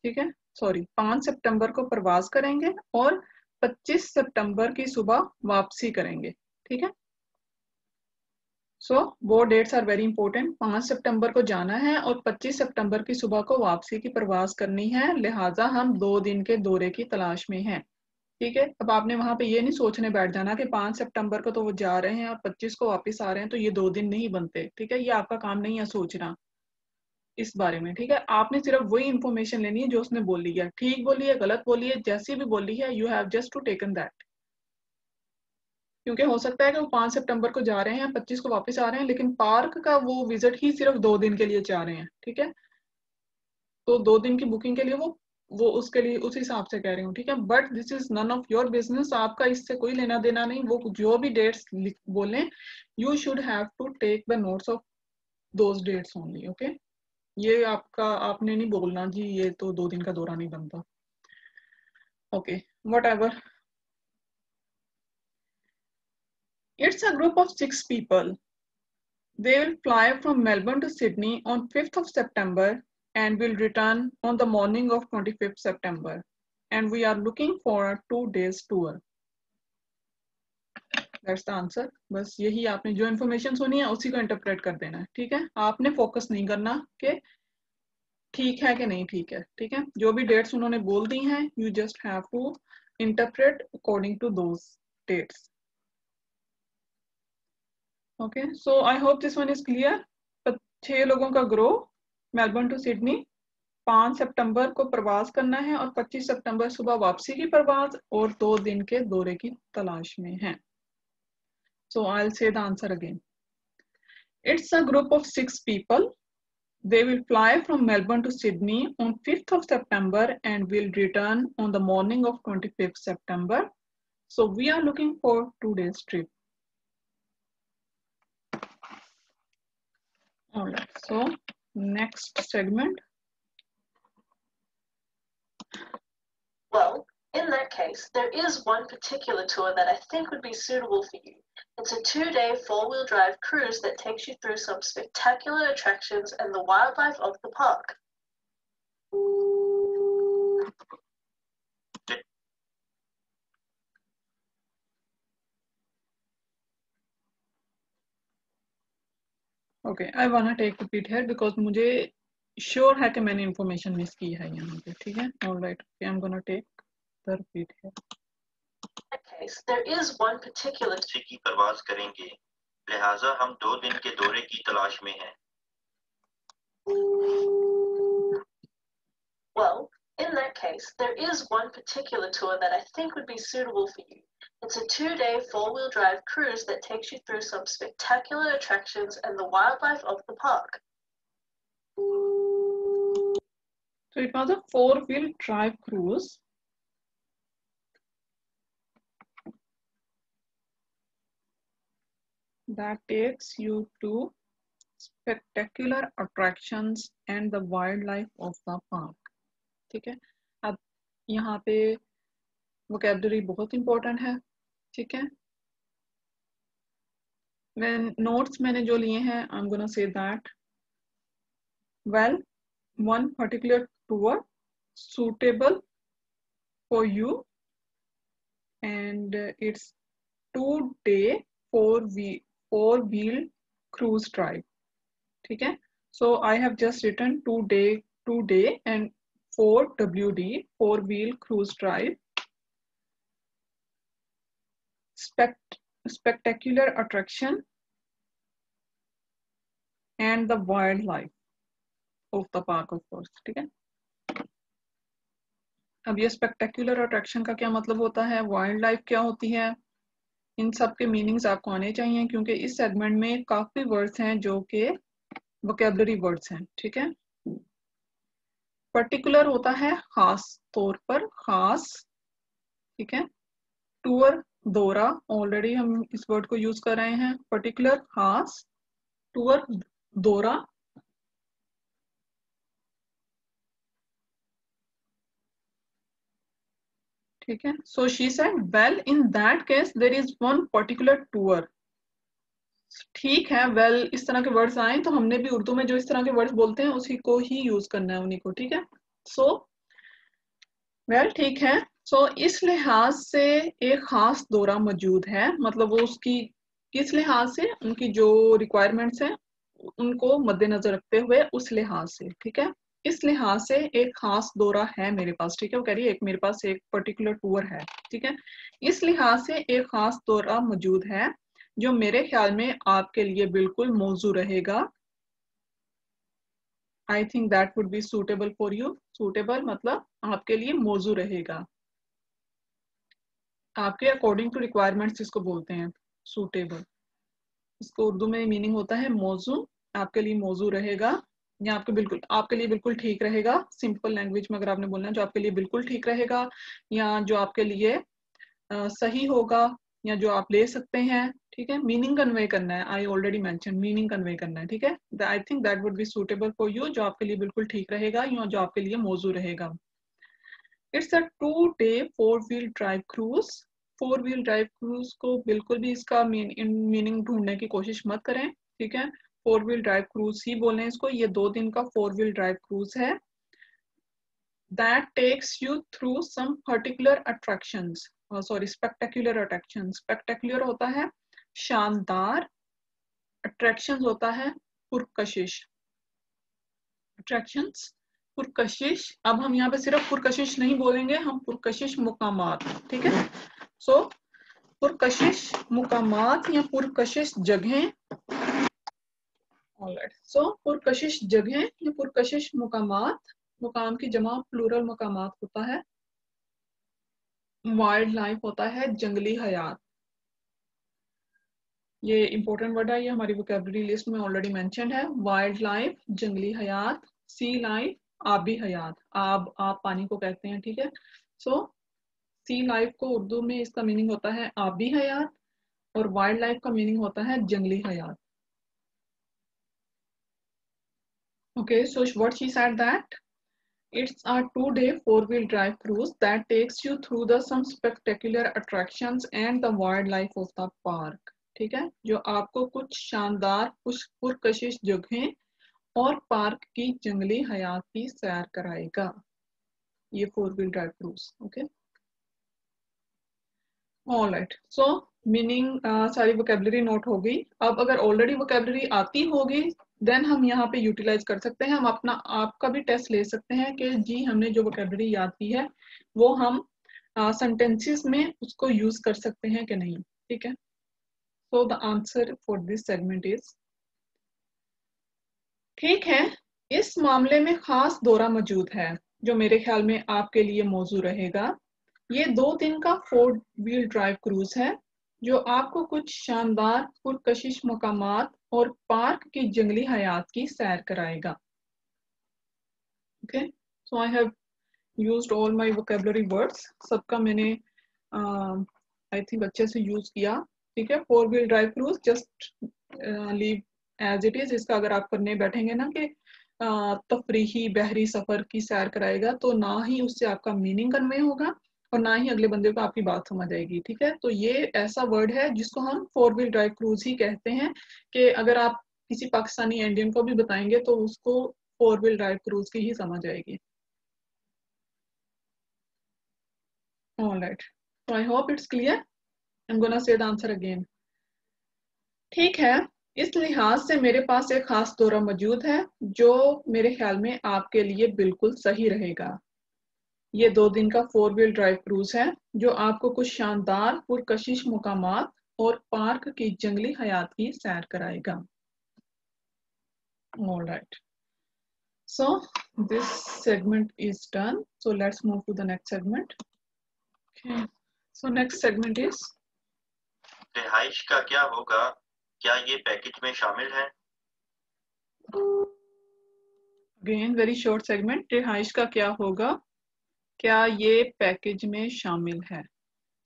Speaker 3: ठीक है, सॉरी 5 सितंबर को प्रवास करेंगे और 25 सितंबर की सुबह वापसी करेंगे, ठीक है। सो वो डेट्स आर वेरी इंपॉर्टेंट। 5 सितंबर को जाना है और 25 सितंबर की सुबह को वापसी की प्रवास करनी है, लिहाजा हम 2 दिन के दौरे की तलाश में हैं, ठीक है। अब आपने वहां पे ये नहीं सोचने बैठ जाना कि 5 सितंबर को तो वो जा रहे हैं और 25 को वापस आ रहे हैं, तो ये 2 दिन नहीं बनते, ठीक है। ये आपका काम नहीं है सोचना इस बारे में, ठीक है। आपने सिर्फ वही इंफॉर्मेशन लेनी है जो उसने बोली है, ठीक बोली है, गलत बोली है, जैसी भी बोली है, you have just to taken that. क्योंकि हो सकता है कि वो 5 सितंबर को जा रहे हैं, 25 को वापस आ रहे हैं, लेकिन पार्क का वो विजिट ही सिर्फ 2 दिन के लिए चाह रहे हैं, ठीक है। तो 2 दिन की बुकिंग के लिए वो उसके लिए उस हिसाब से कह रही हूँ, ठीक है। But this is none of your business, आपका इससे कोई लेना देना नहीं। वो जो भी डेट्स बोले, you should have to take the notes of those dates only, okay. ये आपका, आपने नहीं बोलना जी ये तो 2 दिन का दौरा नहीं बनता, okay, whatever. It's a group of 6 people. They will fly from Melbourne to Sydney on 5th of September and will return on the morning of 25th September. And we are looking for a 2 days tour. That's the answer. बस यही आपने जो information सुनी है उसी को interpret कर देना है, ठीक है। आपने फोकस नहीं करना कि ठीक है कि नहीं ठीक है, ठीक है। जो भी डेट्स उन्होंने बोल दी हैं, you just have to interpret according to those dates. Okay, so I hope this one is clear. 6 लोगों का ग्रो, मेलबर्न टू सिडनी, 5 सितंबर को प्रवास करना है और 25 सितंबर सुबह वापसी की प्रवास और 2 दिन के दौरे की तलाश में है। So I'll say the answer again. It's a group of 6 people. They will fly from Melbourne to Sydney on 5th of September and will return on the morning of 25th September. So we are looking for 2 days trip. All right, so next segment.
Speaker 2: Well, in that case, there is one particular tour that I think would be suitable for you. It's a 2-day 4-wheel drive cruise that takes you through some spectacular attractions and the wildlife of the park.
Speaker 3: Okay, I wanna take repeat here because मुझे sure है कि मैंने information miss की है यहाँ पे, ठीक है। All right, okay, I'm gonna take the repeat here.
Speaker 2: In that case, there is one particular
Speaker 4: की प्रवास करेंगे, लिहाजा हम 2 दिन के दौरे की तलाश में हैं।
Speaker 2: Well, in that case, there is one particular tour that I think would be suitable for you. It's a 2-day 4-wheel drive cruise that takes you through some spectacular attractions and the wildlife of the park.
Speaker 3: So it was a 4-wheel drive cruise. That takes you to spectacular attractions and the wildlife of the park. ठीक है। अब यहाँ पे vocabulary बहुत important है, ठीक है। When notes मैंने जो लिए हैं, I'm gonna say that. Well, one particular tour suitable for you, and it's 2-day 4-wheel cruise drive, ठीक है। So I have just written 2-day and 4WD 4-wheel cruise drive, spectacular attraction and the wildlife of the park, of course, ठीक है। अब ये spectacular attraction का क्या मतलब होता है, वाइल्ड लाइफ क्या होती है, इन सब के मीनिंग्स आपको आने चाहिए, क्योंकि इस सेगमेंट में काफी वर्ड्स हैं जो कि वोकेबलरी वर्ड्स हैं, ठीक है। पर्टिकुलर होता है खास तौर पर, खास, ठीक है। टूर दौरा, ऑलरेडी हम इस वर्ड को यूज कर रहे हैं। पर्टिकुलर खास, टूर
Speaker 1: दौरा, ठीक है। So she said well in that case there is one particular tour. ठीक है, वेल इस तरह के वर्ड्स आए तो हमने भी उर्दू में जो इस तरह के वर्ड्स बोलते हैं उसी को ही यूज करना है, उन्हीं को, ठीक है। सो वेल ठीक है। सो इस लिहाज से एक खास दौरा मौजूद है, मतलब वो उसकी किस लिहाज से, उनकी जो रिक्वायरमेंट्स हैं उनको मद्देनजर रखते हुए, उस लिहाज से, ठीक है। इस लिहाज से एक खास दौरा है मेरे पास, ठीक है। वो कह रही है एक मेरे पास एक पर्टिकुलर टूर है, ठीक है। इस लिहाज से एक खास दौरा मौजूद है जो मेरे ख्याल में आपके लिए बिल्कुल मौजू रहेगा। I think that would be suitable for you. Suitable मतलब आपके लिए मौजू रहेगा, आपके अकॉर्डिंग टू रिक्वायरमेंट्स इसको बोलते हैं सूटेबल। इसको उर्दू में मीनिंग होता है मौजू, आपके लिए मौजू रहेगा या आपके लिए बिल्कुल ठीक रहेगा। सिंपल लैंग्वेज में अगर आपने बोलना है जो आपके लिए बिल्कुल ठीक रहेगा, या जो आपके लिए सही होगा, या जो आप ले सकते हैं, ठीक है। मीनिंग कन्वे करना है, I already mention, meaning convey करना है, ठीक है। I think that would be suitable for you, जो आपके लिए बिल्कुल ठीक रहेगा या जो आपके लिए मौजू रहेगा। It's a 2-day 4-wheel drive cruise. 4-wheel drive cruise को बिल्कुल भी इसका मीनिंग ढूंढने की कोशिश मत करें, ठीक है। 4-wheel ड्राइव क्रूज ही बोले इसको। ये 2 दिन का 4-wheel ड्राइव क्रूज है। that takes you through some particular attractions, sorry spectacular attractions। spectacular होता है शानदार, attractions होता है पुरकशिश। attractions पुरकशिश। अब हम यहाँ पे सिर्फ पुरकशिश नहीं बोलेंगे, हम पुरकशिश मुकामात, ठीक है। सो पुरकशिश मुकामात या पुरकशिश जगहें। ऑलराइट, सो पुरकशिश जगहें या पुरकशिश मुकामात, मुकाम की जमा प्लूरल मुकामात होता है। वाइल्ड लाइफ होता है जंगली हयात। ये इंपॉर्टेंट वर्ड है, ये हमारी वोकैबुलरी लिस्ट में ऑलरेडी मेंशन्ड है। वाइल्ड लाइफ, जंगली हयात, सी लाइफ, आबी हयात। आप पानी को कहते हैं, ठीक है। सो सी लाइफ को उर्दू में इसका मीनिंग होता है आबी हयात, और वाइल्ड लाइफ का मीनिंग होता है जंगली हयात। Okay, so what she said that it's a 2-day 4-wheel drive cruise that takes you through the some spectacular attractions and the wildlife of the park। ठीक है, जो आपको कुछ शानदार, कुछ पुरकशिश जगहें और पार्क की जंगली हयात की सैर कराएगा, ये 4-wheel drive cruise। Okay, alright. सो मीनिंग सारी वोकैबुलरी नोट हो गई। अब अगर ऑलरेडी वोकैबुलरी आती होगी देन हम यहाँ पे यूटिलाइज कर सकते हैं। हम अपना आपका भी टेस्ट ले सकते हैं कि जी हमने जो वोकैबुलरी याद की है वो हम सेंटेंसेस में उसको यूज कर सकते हैं कि नहीं, ठीक है। So the answer for this segment is, ठीक है, इस मामले में खास दौरा मौजूद है जो मेरे ख्याल में आपके लिए मौजू रहेगा। ये 2 दिन का 4-wheel ड्राइव क्रूज है जो आपको कुछ शानदार पुरकशिश मकामात और पार्क की जंगली हयात की सैर कराएगा। Okay, so I have used all my vocabulary words. सबका मैंने आई थिंक अच्छे से यूज किया, ठीक है। 4-wheel drive cruise just leave as it is. इसका अगर आप करने बैठेंगे ना कि तफरीही बहरी सफर की सैर कराएगा, तो ना ही उससे आपका मीनिंग कन्वे होगा और ना ही अगले बंदे को आपकी बात समझ आएगी, ठीक है। तो ये ऐसा वर्ड है जिसको हम 4-wheel ड्राइव क्रूज ही कहते हैं, कि अगर आप किसी पाकिस्तानी इंडियन को भी बताएंगे तो उसको 4-wheel ड्राइव क्रूज की ही समझ आएगी। Alright, so I hope it's clear. I'm gonna say the answer again. ठीक है, इस लिहाज से मेरे पास एक खास दौरा मौजूद है जो मेरे ख्याल में आपके लिए बिल्कुल सही रहेगा। ये 2 दिन का 4-wheel ड्राइव क्रूज है जो आपको कुछ शानदार पुरकशिश मुकामात और पार्क की जंगली हयात की सैर कराएगा। Alright, so this segment is done, so let's move to the next segment. Okay, so next segment is
Speaker 4: रिहाइश का क्या होगा, क्या ये पैकेज में शामिल है?
Speaker 1: Again very short segment. रिहाइश का क्या होगा, क्या ये पैकेज में शामिल है।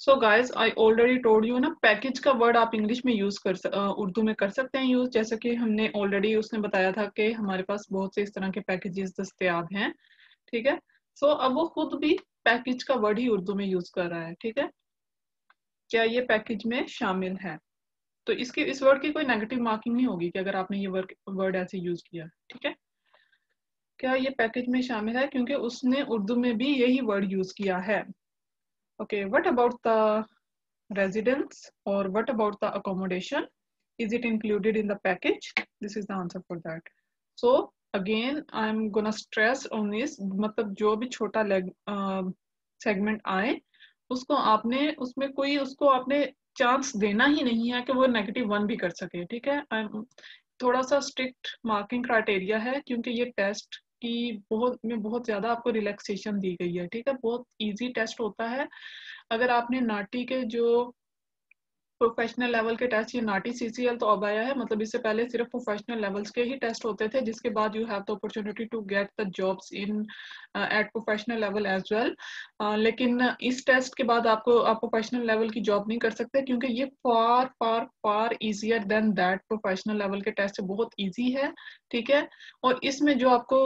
Speaker 1: So guys I already told you ना, पैकेज का वर्ड आप इंग्लिश में यूज उर्दू में कर सकते हैं यूज, जैसे कि हमने ऑलरेडी उसने बताया था कि हमारे पास बहुत से इस तरह के पैकेजेस दस्तयाब हैं, ठीक है। सो अब वो खुद भी पैकेज का वर्ड ही उर्दू में यूज कर रहा है, ठीक है। क्या ये पैकेज में शामिल है? तो इसकी इस वर्ड की कोई नेगेटिव मार्किंग नहीं होगी कि अगर आपने ये वर्ड ऐसे यूज किया, ठीक है। क्या ये पैकेज में शामिल है, क्योंकि उसने उर्दू में भी यही वर्ड यूज किया है। Okay, what about the residence or what about the accommodation, is it included in the package? This is the answer for that. So again I'm gonna stress on this, मतलब जो भी छोटा segment आए उसको आपने उसमें कोई उसको आपने चांस देना ही नहीं है कि वो -1 भी कर सके, ठीक है। थोड़ा सा स्ट्रिक्ट मार्किंग क्राइटेरिया है क्योंकि ये टेस्ट की बहुत ज्यादा आपको रिलैक्सेशन दी गई है, ठीक है। बहुत इजी टेस्ट होता है। अगर आपने नाटी के जो प्रोफेशनल लेवल के टेस्ट, ये नाटी सीसीएल तो अब आया है, मतलब इससे पहले सिर्फ प्रोफेशनल लेवल्स के ही टेस्ट होते थे, जिसके बाद you have the opportunity to get the jobs in at professional level as well. लेकिन इस टेस्ट के बाद आप प्रोफेशनल लेवल की जॉब नहीं कर सकते, क्योंकि ये far far far easier than that professional level के टेस्ट से बहुत ईजी है, ठीक है। और इसमें जो आपको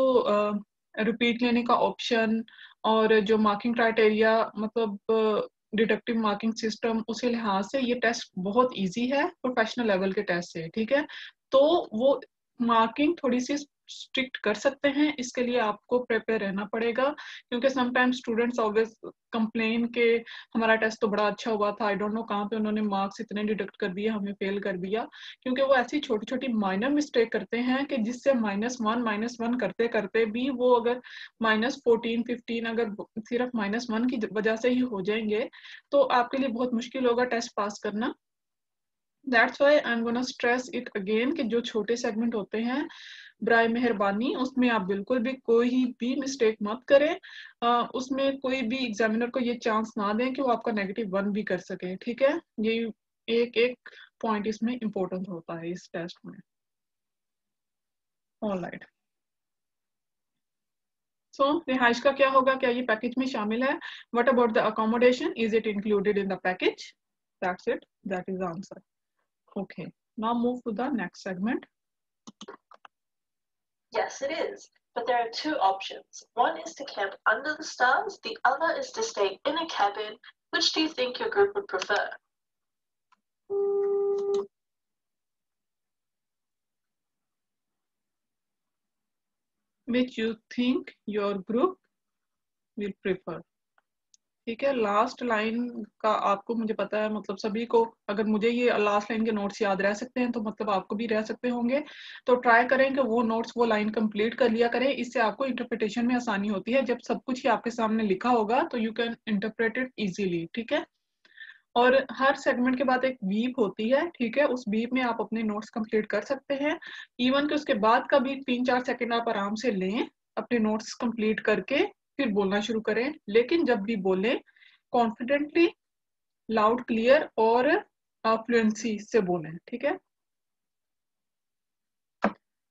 Speaker 1: रिपीट लेने का ऑप्शन और जो मार्किंग क्राइटेरिया, मतलब डिडक्टिव मार्किंग सिस्टम, उसी लिहाज से ये टेस्ट बहुत इजी है प्रोफेशनल लेवल के टेस्ट से, ठीक है। तो वो मार्किंग थोड़ी सी स्ट्रिक्ट कर सकते हैं, इसके लिए आपको प्रिपेयर रहना पड़ेगा, क्योंकि समटाइम्स स्टूडेंट्स ऑलवेज कंप्लेन के हमारा टेस्ट तो बड़ा अच्छा हुआ था, आई डोंट नो कहाँ पे उन्होंने मार्क्स इतने डिडक्ट कर दिए, हमें फेल कर दिया, क्योंकि वो ऐसी छोटी छोटी माइनर मिस्टेक करते हैं कि जिससे -1 करते करते भी वो अगर -14 15 अगर सिर्फ -1 की वजह से ही हो जाएंगे तो आपके लिए बहुत मुश्किल होगा टेस्ट पास करना। That's why I'm gonna stress it again कि जो छोटे सेगमेंट होते हैं बराए मेहरबानी उसमें आप बिल्कुल भी कोई भी मिस्टेक मत करें, उसमें कोई भी एग्जामिनर को ये चांस ना दें कि वो आपका -1 भी कर सके, ठीक है। ये एक एक पॉइंट इसमें इम्पोर्टेंट होता है इस टेस्ट में। ऑलराइट, सो रिहाइश का क्या होगा, क्या ये पैकेज में शामिल है? What about the accommodation, is it included in the package? That's it, that is the answer. Okay, now move to the next segment.
Speaker 2: Yes, it is. But there are two options. One is to camp under the stars, the other is to stay in a cabin. Which do you think your group would prefer?
Speaker 1: Which you think your group will prefer? ठीक है, last line का आपको, मुझे पता है, मतलब सभी को, अगर मुझे ये लास्ट लाइन के नोट्स याद रह सकते हैं तो मतलब आपको भी रह सकते होंगे, तो ट्राई करें कि वो नोट्स वो लाइन कंप्लीट कर लिया करें, इससे आपको इंटरप्रिटेशन में आसानी होती है। जब सब कुछ ही आपके सामने लिखा होगा तो you can interpret it easily, ठीक है। और हर सेगमेंट के बाद एक बीप होती है, ठीक है, उस बीप में आप अपने नोट्स कंप्लीट कर सकते हैं। इवन कि उसके बाद का भी 3-4 सेकंड आप आराम से लें, अपने नोट्स कंप्लीट करके फिर बोलना शुरू करें, लेकिन जब भी बोलें कॉन्फिडेंटली, लाउड, क्लियर और फ्लुएंसी से बोलें, ठीक है।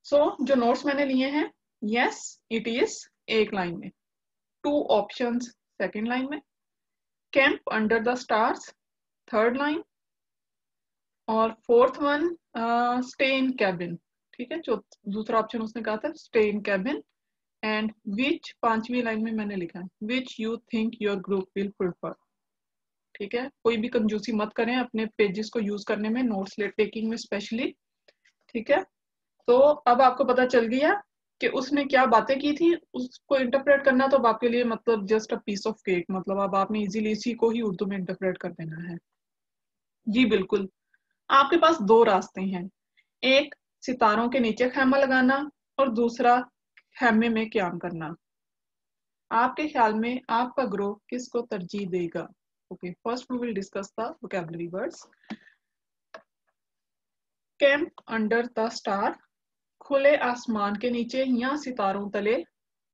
Speaker 1: सो जो नोट्स मैंने लिए हैं, यस इट इज एक लाइन में, 2 ऑप्शंस सेकंड लाइन में, camp under the stars third line, और fourth one stay in cabin, ठीक है। जो दूसरा ऑप्शन उसने कहा था stay in cabin, and which 5वीं लाइन में मैंने लिखा है which you think your group will prefer, ठीक है। कोई भी कंजूसी मत करें अपने पेजेस को यूज करने में, नोट्स टेकिंग में स्पेशली, ठीक है। तो अब आपको पता चल गया कि उसने क्या बातें की थी, उसको इंटरप्रेट करना तो अब आपके लिए मतलब just a piece of cake, मतलब अब आपने इजीली इसी को ही उर्दू में इंटरप्रेट कर देना है। जी बिल्कुल, आपके पास 2 रास्ते हैं, एक सितारों के नीचे खैमा लगाना और दूसरा खैमे में क्याम करना। आपके ख्याल में आपका ग्रुप किसको तरजीह देगा? Okay, first we will discuss the vocabulary words. Camp under the star, खुले आसमान के नीचे या सितारों तले,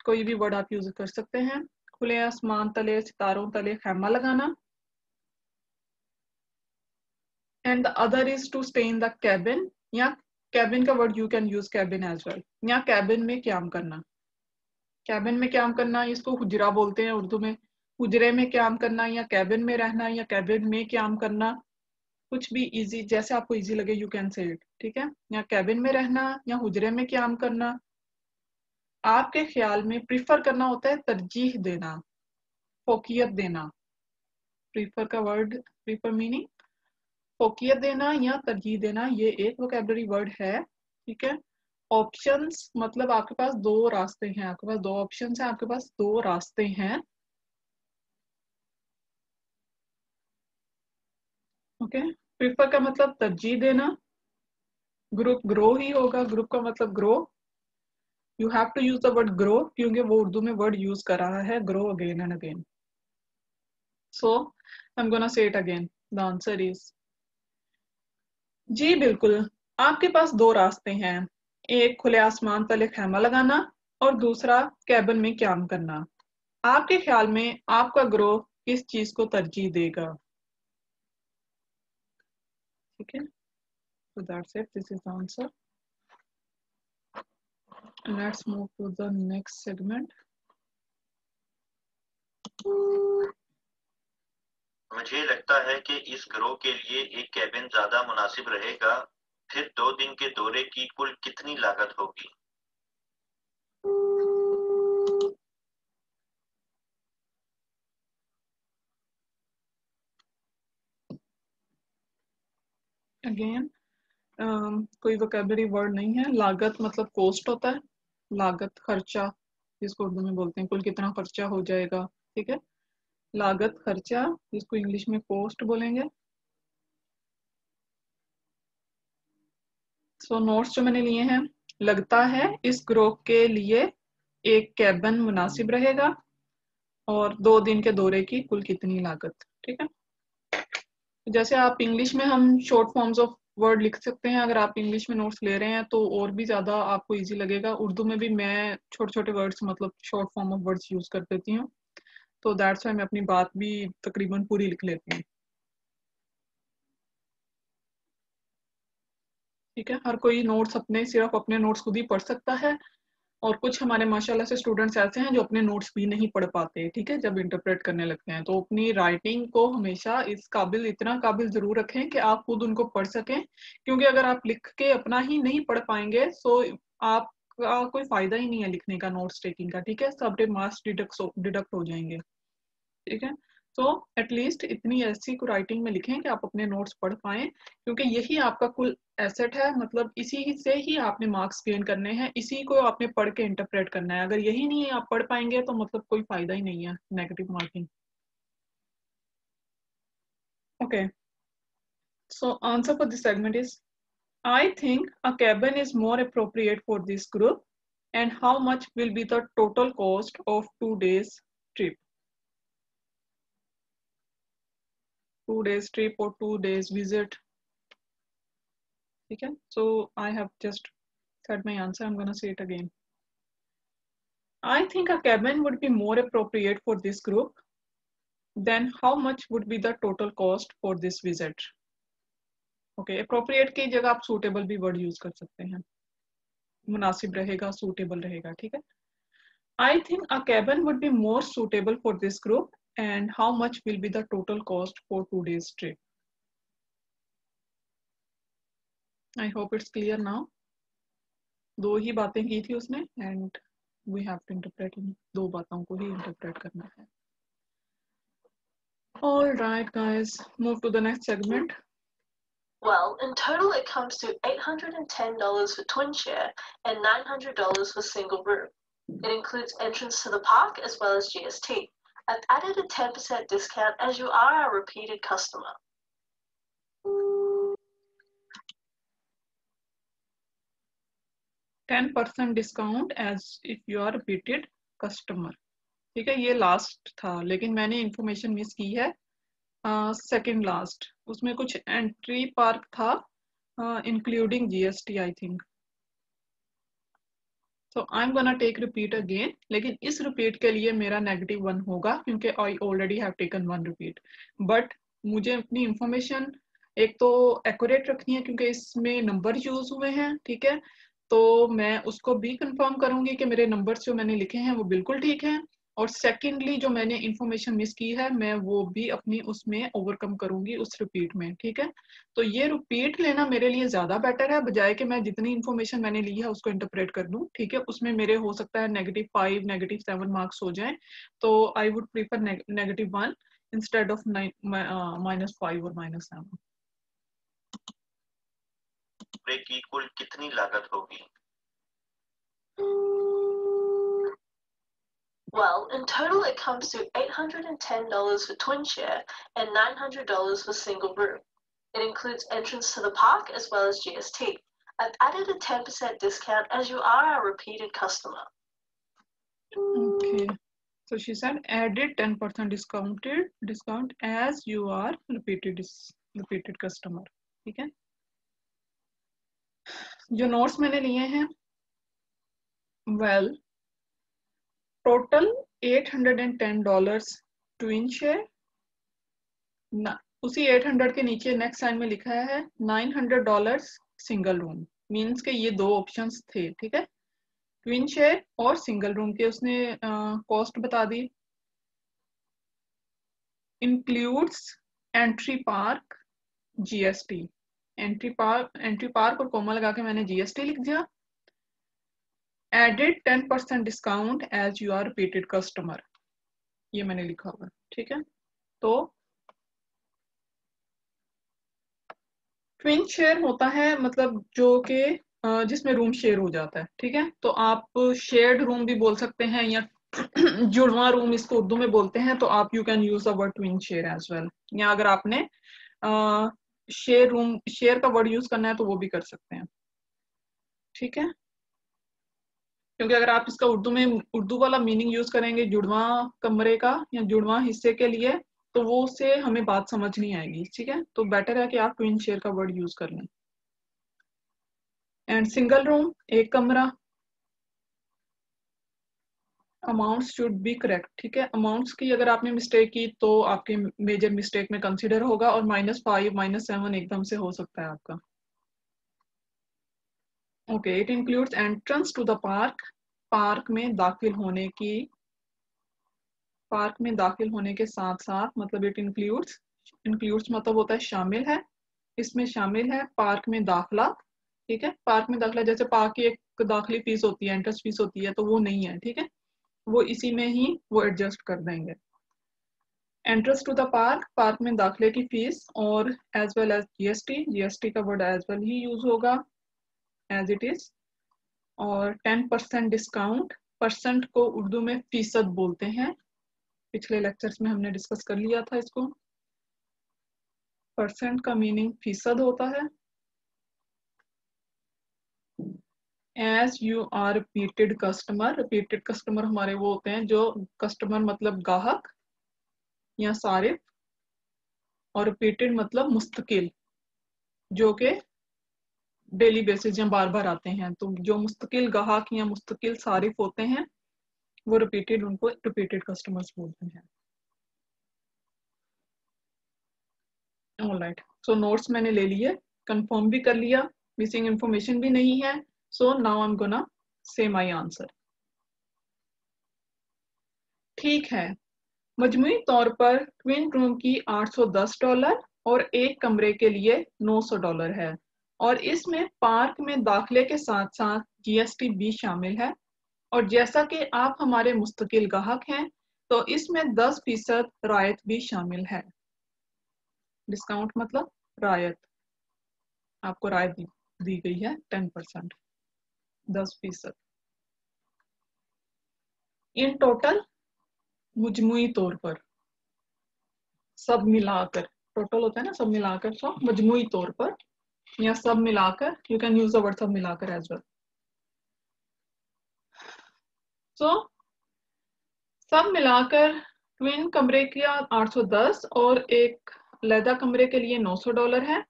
Speaker 1: कोई भी वर्ड आप यूज कर सकते हैं। खुले आसमान तले, सितारों तले खैमा लगाना। And the other is to stay in the cabin, या कैबिन का word you can use cabin as well, या कैबिन में क्याम करना। कैबिन में क्याम करना, इसको हुजरा बोलते हैं उर्दू में, हुजरे में क्याम करना या कैबिन में रहना या कैबिन में क्याम करना, कुछ भी इजी, जैसे आपको इजी लगे यू कैन से इट, ठीक है। या कैबिन में रहना या हुजरे में क्याम करना। आपके ख्याल में प्रीफर करना होता है तरजीह देना, फोकियत देना। प्रीफर का वर्ड, प्रीफर मीनिंग फोकियत देना या तरजीह देना, ये एक वोकैबुलरी वर्ड है, ठीक है। ऑप्शंस मतलब आपके पास दो रास्ते हैं, आपके पास दो ऑप्शंस हैं, आपके पास दो रास्ते हैं, ओके। प्रीफर का मतलब तरजीह देना, ग्रुप ग्रो ही होगा, ग्रुप का मतलब ग्रो, you have to use the word ग्रो क्योंकि वो उर्दू में वर्ड यूज कर रहा है ग्रो again and again. So I am gonna say it again, the answer is G बिल्कुल। आपके पास दो रास्ते हैं, एक खुले आसमान तले खैमा लगाना और दूसरा कैबिन में क्याम करना। आपके ख्याल में आपका ग्रोह किस चीज को तरजीह देगा, ठीक है। So that's it, this is the answer. Let's move to the next segment.
Speaker 4: मुझे लगता है कि इस ग्रोह के लिए एक कैबिन ज्यादा मुनासिब रहेगा। फिर 2 दिन के दौरे की कुल कितनी लागत होगी?
Speaker 1: Again, कोई वोकैबुलरी वर्ड नहीं है। लागत मतलब कॉस्ट होता है, लागत खर्चा जिसको उर्दू में बोलते हैं, कुल कितना खर्चा हो जाएगा, ठीक है। लागत खर्चा जिसको इंग्लिश में कॉस्ट बोलेंगे। सो नोट्स जो मैंने लिए हैं, लगता है इस ग्रोह के लिए एक कैबिन मुनासिब रहेगा और 2 दिन के दौरे की कुल कितनी लागत, ठीक है। जैसे आप इंग्लिश में हम शॉर्ट फॉर्म्स ऑफ वर्ड लिख सकते हैं, अगर आप इंग्लिश में नोट्स ले रहे हैं तो और भी ज्यादा आपको इजी लगेगा। उर्दू में भी मैं छोटे छोटे वर्ड्स मतलब short form of words use कर देती हूँ, तो दैट्स व्हाई मैं अपनी बात भी तकरीबन पूरी लिख लेती हूँ, ठीक है। हर कोई नोट्स अपने सिर्फ अपने नोट्स खुद ही पढ़ सकता है, और कुछ हमारे माशाल्लाह से स्टूडेंट्स ऐसे हैं जो अपने नोट्स भी नहीं पढ़ पाते, ठीक है, जब इंटरप्रेट करने लगते हैं। तो अपनी राइटिंग को हमेशा इस काबिल, इतना काबिल जरूर रखें कि आप खुद उनको पढ़ सकें, क्योंकि अगर आप लिख के अपना ही नहीं पढ़ पाएंगे तो आपका कोई फायदा ही नहीं है लिखने का, नोट्स टेकिंग का, ठीक है। सब मार्क्स डिडक्ट हो जाएंगे, ठीक है। तो एटलीस्ट इतनी ऐसी को राइटिंग में लिखें कि आप अपने नोट्स पढ़ पाएं, क्योंकि यही आपका कुल एसेट है, मतलब इसी से ही आपने मार्क्स गेन करने हैं, इसी को आपने पढ़ के इंटरप्रेट करना है। अगर यही नहीं है आप पढ़ पाएंगे तो मतलब कोई फायदा ही नहीं है negative marking, okay. So answer for this segment is I think a cabin is more appropriate for this group and how much will be the total cost of 2 days trip. 2 days trip or 2 days visit, ठीक है। So I have just said my answer, I'm gonna say it again. I think a cabin would be more appropriate for this group. Then how much would be the total cost for this visit? Okay, appropriate की जगह आप suitable भी word use कर सकते हैं, मुनासिब रहेगा, suitable रहेगा, ठीक है। I think a cabin would be more suitable for this group and how much will be the total cost for 2 days trip? I hope it's clear now. दो ही बातें की थी उसने and we have to interpret in दो बातों को ही interpret करना है। All right, guys, move to the next segment.
Speaker 2: Well, in total, it comes to $810 for twin share and $900 for single room. It includes entrance to the park as well as GST. I've added a 10% discount as you are our repeated customer.
Speaker 1: $10% discount as if you are repeated customer. ठीक है, ये last था लेकिन मैंने information miss की है, second last, उसमें कुछ एंट्री पार्क था including GST I think. So I am gonna take repeat again, लेकिन इस रिपीट के लिए मेरा -1 होगा क्योंकि I already have taken 1 repeat. But मुझे अपनी इंफॉर्मेशन एक तो एक्यूरेट रखनी है क्योंकि इसमें नंबर यूज हुए हैं, ठीक है। तो मैं उसको भी कंफर्म करूंगी कि मेरे नंबर्स जो मैंने लिखे हैं वो बिल्कुल ठीक हैं, और सेकेंडली जो मैंने इंफॉर्मेशन मिस की है मैं वो भी अपनी उसमें ओवरकम करूंगी उस रिपीट में, ठीक है। तो ये रिपीट लेना मेरे लिए ज्यादा बेटर है बजाय कि मैं जितनी इंफॉर्मेशन मैंने ली है उसको इंटरप्रेट कर दूं, ठीक है। उसमें मेरे हो सकता है -5 -7 मार्क्स हो जाएं, तो I would prefer -1 instead of -5 और -7।
Speaker 4: की कुल कितनी लागत होगी?
Speaker 2: Well, in total it comes to $810 for twin share and $900 for single room. It includes entrance to the park as well as GST. I've added a 10% discount as you are a repeated customer.
Speaker 1: Okay. So she said added 10% discount as you are repeated customer, ठीक है। जो notes मैंने लिए हैं, well, total $810 twin share, उसी 800 के नीचे next line में लिखा है $900 सिंगल रूम, मीन्स के ये दो ऑप्शंस थे, ठीक है। ट्विन शेयर और सिंगल रूम के उसने कॉस्ट बता दी। Includes entry park GST, entry park और कोमा लगा के मैंने जीएसटी लिख दिया। Added 10% discount as you are repeated customer, ये मैंने लिखा हुआ, ठीक है। तो ट्विन शेयर होता है मतलब जो कि जिसमें रूम शेयर हो जाता है, ठीक है। तो आप शेयर्ड रूम भी बोल सकते हैं या जुड़वा रूम इसको उर्दू में बोलते हैं, तो आप you can use the word twin share as well, या अगर आपने शेयर का वर्ड यूज करना है तो वो भी कर सकते हैं, ठीक है। क्योंकि अगर आप इसका उर्दू वाला मीनिंग यूज करेंगे जुड़वा कमरे का या जुड़वा हिस्से के लिए, तो वो उससे हमें बात समझ नहीं आएगी, ठीक है। तो बेटर है कि आप ट्विन शेयर का वर्ड यूज कर लें। एंड सिंगल रूम, एक कमरा, अमाउंट्स शुड बी करेक्ट, ठीक है। अमाउंट्स की अगर आपने मिस्टेक की तो आपके मेजर मिस्टेक में कंसीडर होगा, और -5 -7 एकदम से हो सकता है आपका। Okay, it includes entrance to the park, park में दाखिल होने के साथ साथ, मतलब इट इंक्लूड्स मतलब होता है शामिल है, इसमें शामिल है पार्क में दाखला, ठीक है। पार्क में दाखला जैसे पार्क की एक दाखिली फीस होती है, एंट्रेंस फीस होती है, तो वो नहीं है, ठीक है। वो इसी में ही वो एडजस्ट कर देंगे। Entrance to the park, park में दाखिले की फीस, और एज वेल एज जीएसटी का वर्ड एज वेल ही यूज होगा एज इट इज। और 10% डिस्काउंट, परसेंट को उर्दू में फीसद बोलते हैं, पिछले लेक्चर्स में हमने डिस्कस कर लिया था इसको। परसेंट का मीनिंग फीसद होता है। As you are repeated customer हमारे वो होते हैं जो कस्टमर मतलब गाहक या सारिफ, और रिपीटेड मतलब मुस्तकिल, जो के डेली बेसिस या बार बार आते हैं। तो जो मुस्तकिल गाहक या मुस्तकिल सारिफ होते हैं वो उनको रिपीटेड कस्टमर्स बोलते हैं। ऑलराइट, सो नोट्स मैंने ले लिए, कंफर्म भी कर लिया, मिसिंग इंफॉर्मेशन भी नहीं है। So now I am gonna से माय आंसर। ठीक है, मजमूई तौर पर ट्विन रूम की $810 और एक कमरे के लिए $900 है, और इसमें पार्क में दाखिले के साथ साथ जीएसटी भी शामिल है। और जैसा कि आप हमारे मुस्तकिल ग्राहक हैं, तो इसमें 10% रायत भी शामिल है। डिस्काउंट मतलब रायत, आपको रायत दी गई है 10%, 10%। इन टोटल, मजमूई तौर पर, सब मिलाकर, टोटल होता है ना सब मिलाकर, तो मजमूई तौर पर या सब मिलाकर, you can use the word सब मिलाकर एज वेल। सो सब मिलाकर ट्विन कमरे का 810 और एक लैदा कमरे के लिए $900 है,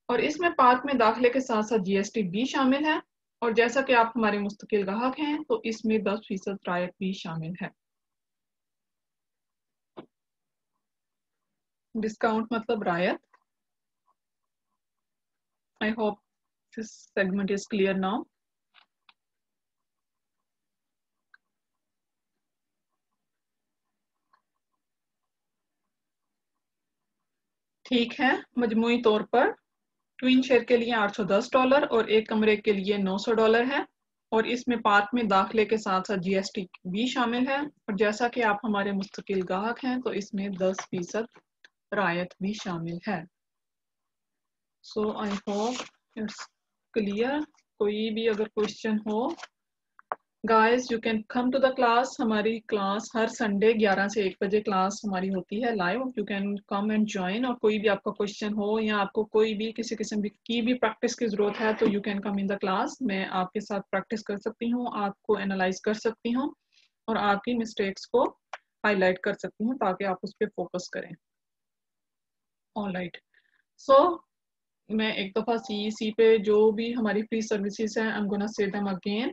Speaker 1: और इसमें पार्क में दाखिले के साथ साथ जीएसटी भी शामिल है। और जैसा कि आप हमारे मुस्तकिल ग्राहक हैं, तो इसमें 10% रायत भी शामिल है। डिस्काउंट मतलब रायत। I hope this segment is clear now. ठीक है, मजमूई तौर पर ट्विन शेयर के लिए $810 और एक कमरे के लिए $900 है, और इसमें पार्क में दाखिले के साथ साथ GST भी शामिल है, और जैसा कि आप हमारे मुस्तकिल ग्राहक हैं तो इसमें 10% रायत भी शामिल है। So I hope it's clear. कोई भी अगर क्वेश्चन हो, guys you can come to the class. हमारी क्लास हर संडे 11 से 1 बजे क्लास हमारी होती है live. You can come and join, और कोई भी आपका क्वेश्चन हो या आपको कोई भी किसी किस्म की भी प्रैक्टिस की जरूरत है तो you can come in the class. मैं आपके साथ प्रैक्टिस कर सकती हूँ, आपको एनालाइज कर सकती हूँ और आपकी मिस्टेक्स को हाईलाइट कर सकती हूँ ताकि आप उस पर फोकस करें। ऑलराइट, सो मैं एक दफा CEC पे जो भी हमारी फ्री सर्विसेज है, आई एम गोना से देम अगेन।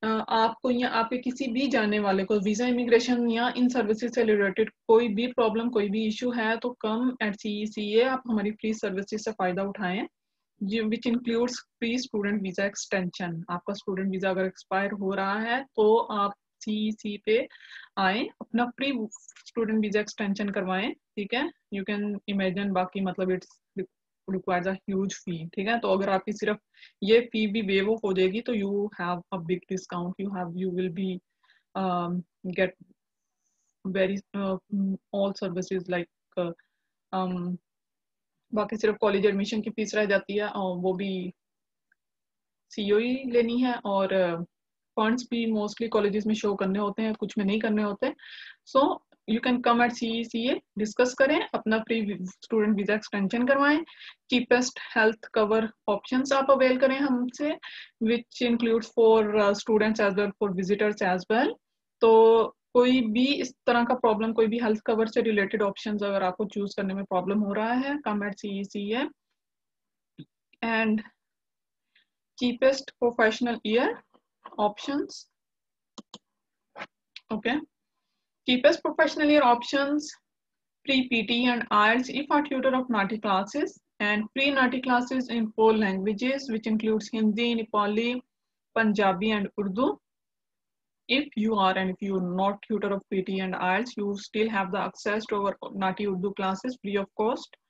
Speaker 1: आपको या आपके किसी भी जाने वाले को वीजा इमिग्रेशन या इन सर्विसेज से रिलेटेड कोई भी प्रॉब्लम, कोई भी इशू है तो कम एट CECA आप हमारी फ्री सर्विसेज से फायदा उठाएं, which includes free student visa extension. आपका स्टूडेंट वीजा अगर एक्सपायर हो रहा है तो आप CEC पे आए, अपना फ्री स्टूडेंट वीजा एक्सटेंशन करवाएं। ठीक है, यू कैन इमेजिन, बाकी मतलब इट्स रिक्वायर्स अ ह्यूज फी। ठीक है, तो अगर आपकी सिर्फ ये फी भी वेव ऑफ हो जाएगी तो you have a big discount, you will be get very all services like बाकी सिर्फ कॉलेज एडमिशन की फीस रह जाती है और वो भी COE लेनी है, और फंड्स भी मोस्टली कॉलेजेस में शो करने होते हैं, कुछ में नहीं करने होते। So you can come at CECA, discuss करें, अपना फ्री स्टूडेंट वीजा एक्सटेंशन करवाएं, चीपेस्ट हेल्थ कवर ऑप्शंस आप अवेल करें हमसे, which includes for students as well, for visitors as well. तो कोई भी इस तरह का प्रॉब्लम, कोई भी हेल्थ कवर से रिलेटेड ऑप्शंस अगर आपको चूज करने में प्रॉब्लम हो रहा है, come at CECA। And cheapest professional year options. Okay, cheapest professional year options, pre-PT and IELTS if a tutor of NATI classes, and pre-NATI classes in 4 languages which includes Hindi, Nepali, Punjabi and Urdu. If you are and if you are not tutor of PT and IELTS, you still have the access to our NATI Urdu classes free of cost.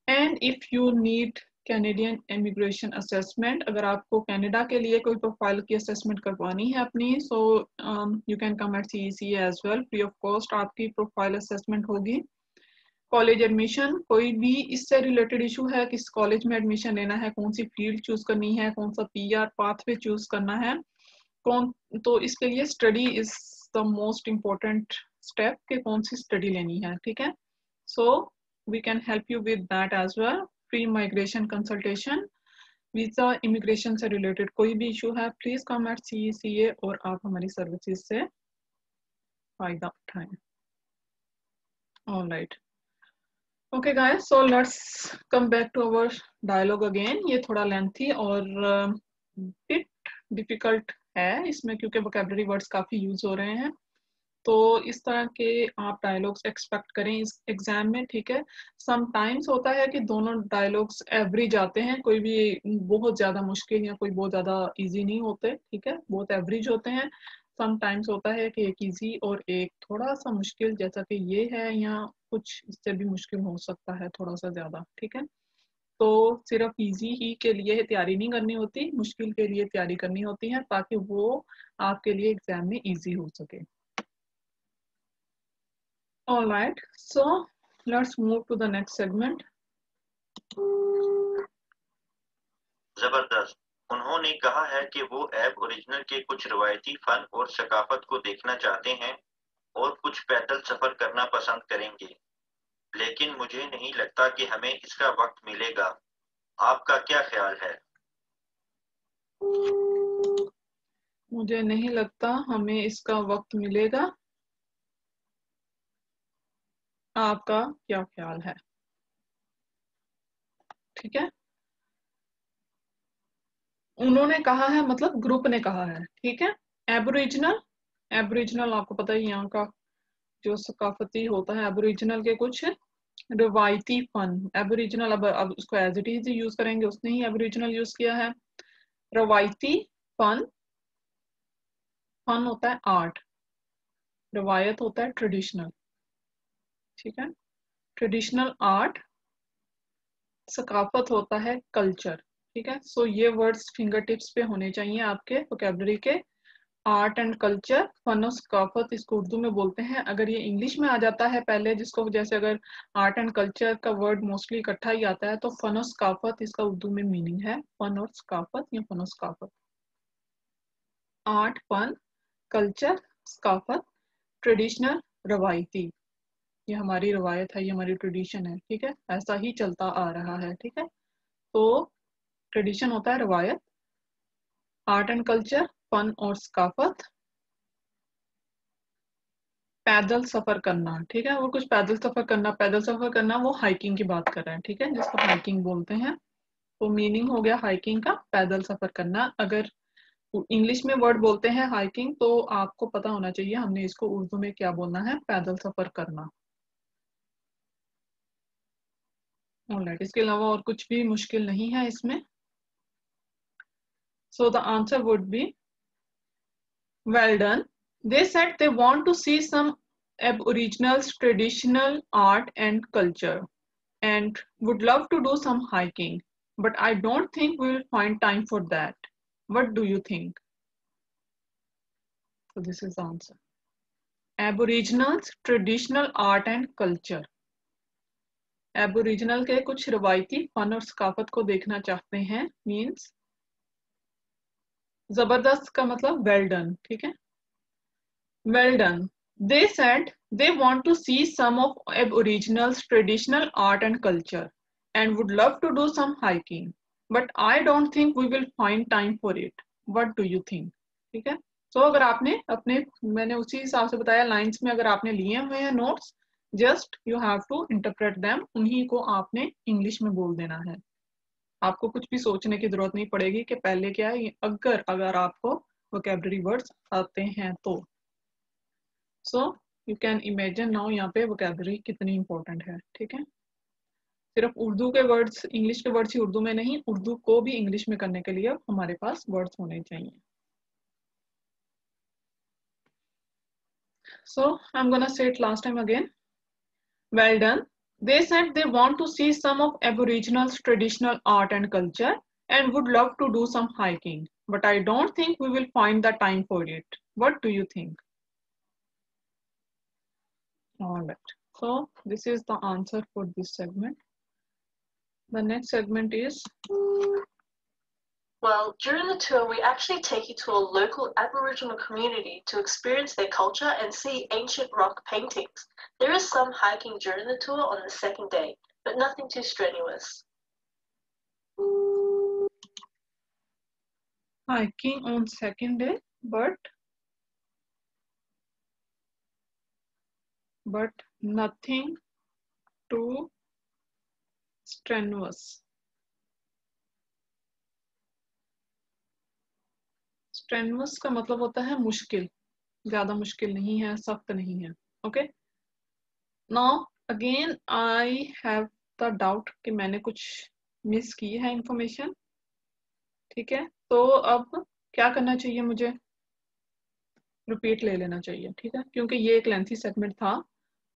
Speaker 1: And if you need Canadian immigration assessment, अगर आपको Canada के लिए कोई profile की assessment करवानी है अपनी, so you can come at CECA as well, free of cost आपकी प्रोफाइल असेसमेंट होगी। कॉलेज एडमिशन, कोई भी इससे रिलेटेड इशू है, किस कॉलेज में एडमिशन लेना है, कौन सी फील्ड चूज करनी है, कौन सा PR पाथवे चूज करना है, तो इसके लिए study is the most important step कि कौन सी स्टडी लेनी है। ठीक है, so we can help you with that as well. Free migration consultation, visa immigration से रिलेटेड कोई भी इशू है, प्लीज कम एट CECA और आप हमारी सर्विसेज से फायदा उठाएं। Alright, okay guys, so let's come back to our dialogue again. ये थोड़ा लेंथी और बिट डिफिकल्ट है इसमें, क्योंकि वोकैबुलरी वर्ड्स काफी यूज हो रहे हैं, तो इस तरह के आप डायलॉग्स एक्सपेक्ट करें इस एग्जाम में। ठीक है, समटाइम्स होता है कि दोनों डायलॉग्स एवरेज आते हैं, कोई भी बहुत ज्यादा मुश्किल या कोई बहुत ज्यादा इजी नहीं होते। ठीक है, बहुत एवरेज होते हैं। समटाइम्स होता है कि एक इजी और एक थोड़ा सा मुश्किल, जैसा कि ये है, या कुछ इससे भी मुश्किल हो सकता है थोड़ा सा ज्यादा। ठीक है, तो सिर्फ इजी ही के लिए तैयारी नहीं करनी होती, मुश्किल के लिए तैयारी करनी होती है ताकि वो आपके लिए एग्जाम में इजी हो सके। All right, so let's move to the next segment.
Speaker 4: जबरदस्त। उन्होंने कहा है कि वो ऐब ओरिजिनल के कुछ रवायती फन और सकाफत को देखना चाहते हैं और कुछ पैदल सफर करना पसंद करेंगे, लेकिन मुझे नहीं लगता कि हमें इसका वक्त मिलेगा। आपका क्या ख्याल है?
Speaker 1: मुझे नहीं लगता हमें इसका वक्त मिलेगा, आपका क्या ख्याल है? ठीक है, उन्होंने कहा है मतलब ग्रुप ने कहा है। ठीक है, एबोरिजिनल, एबोरिजिनल आपको पता है यहाँ का जो सकाफती होता है, एबोरिजिनल के कुछ रवायती फन। एबोरिजिनल अब उसको एज इट इज यूज करेंगे, उसने ही एबोरिजिनल यूज किया है। रवायती फन, फन होता है आर्ट, रवायत होता है ट्रेडिशनल। ठीक है, ट्रेडिशनल आर्ट
Speaker 3: सकाफत होता है कल्चर, ठीक है। सो ये वर्ड्स फिंगर टिप्स पे होने चाहिए आपके वोकेबलरी के। आर्ट एंड कल्चर, फन और सकाफत इसको उर्दू में बोलते हैं। अगर ये इंग्लिश में आ जाता है पहले, जिसको जैसे अगर आर्ट एंड कल्चर का वर्ड मोस्टली इकट्ठा ही आता है, तो फन और सकाफत इसका उर्दू में मीनिंग है, फन और सकाफत या फन और सकाफत। आर्ट, फन, कल्चर, सकाफत, ट्रेडिशनल, रवायती, ये हमारी रवायत है, ये हमारी ट्रेडिशन है, ठीक है। ऐसा ही चलता आ रहा है, ठीक है। तो ट्रेडिशन होता है रवायत, आर्ट एंड कल्चर, फन और सकाफत, पैदल सफर करना, ठीक है। वो कुछ पैदल सफर करना, पैदल सफर करना वो हाइकिंग की बात कर रहे हैं, ठीक है, जिसको हाइकिंग बोलते हैं। तो मीनिंग हो गया हाइकिंग का पैदल सफर करना। अगर इंग्लिश में वर्ड बोलते हैं हाइकिंग, तो आपको पता होना चाहिए हमने इसको उर्दू में क्या बोलना है, पैदल सफर करना। ऑलराइट, इसके अलावा और कुछ भी मुश्किल नहीं है इसमें। So the answer would be, well done. They said they want to see some Aboriginals traditional art and culture and would love to do some hiking, but I don't think we will find time for that. What do you think? So this is the answer. Aboriginals traditional art and culture. Aboriginal के कुछ रवायती fun और सकाफत को देखना चाहते हैं, means जबरदस्त का मतलब वेल डन, ठीक है। Well done. They said they want to see some of Aboriginals' traditional art and culture and would love to do some hiking. But I don't think we will find time for it. What do you think? ठीक है। तो अगर आपने अपने, मैंने उसी हिसाब से बताया लाइंस में, अगर आपने लिए हुए हैं notes, just you have to interpret them, उन्हीं को आपने इंग्लिश में बोल देना है। आपको कुछ भी सोचने की जरूरत नहीं पड़ेगी कि पहले क्या है, अगर आपको वोकैबुलरी वर्ड्स आते हैं तो। सो यू कैन इमेजिन नाउ यहाँ पे वोकैबुलरी कितनी इंपॉर्टेंट है, ठीक है। सिर्फ उर्दू के वर्ड्स, इंग्लिश के वर्ड्स ही उर्दू में नहीं, उर्दू को भी इंग्लिश में करने के लिए हमारे पास वर्ड्स होने चाहिए। So I am gonna say it last time again. Well done. They said they want to see some of Aboriginals' traditional art and culture and would love to do some hiking, but I don't think we will find the time for it. What do you think? All right. So this is the answer for this segment. The next segment is,
Speaker 2: well, during the tour, we actually take you to a local Aboriginal community to experience their culture and see ancient rock paintings. There is some hiking during the tour on the second day, but nothing too strenuous.
Speaker 3: hiking on second day, but nothing too strenuous. Strenuous का मतलब होता है मुश्किल, ज्यादा मुश्किल नहीं है, सख्त नहीं है, okay. Now again I have the doubt कि मैंने कुछ मिस की है इंफॉर्मेशन, ठीक है। तो अब क्या करना चाहिए, मुझे रिपीट ले लेना चाहिए, ठीक है, क्योंकि ये एक लेंथी सेगमेंट था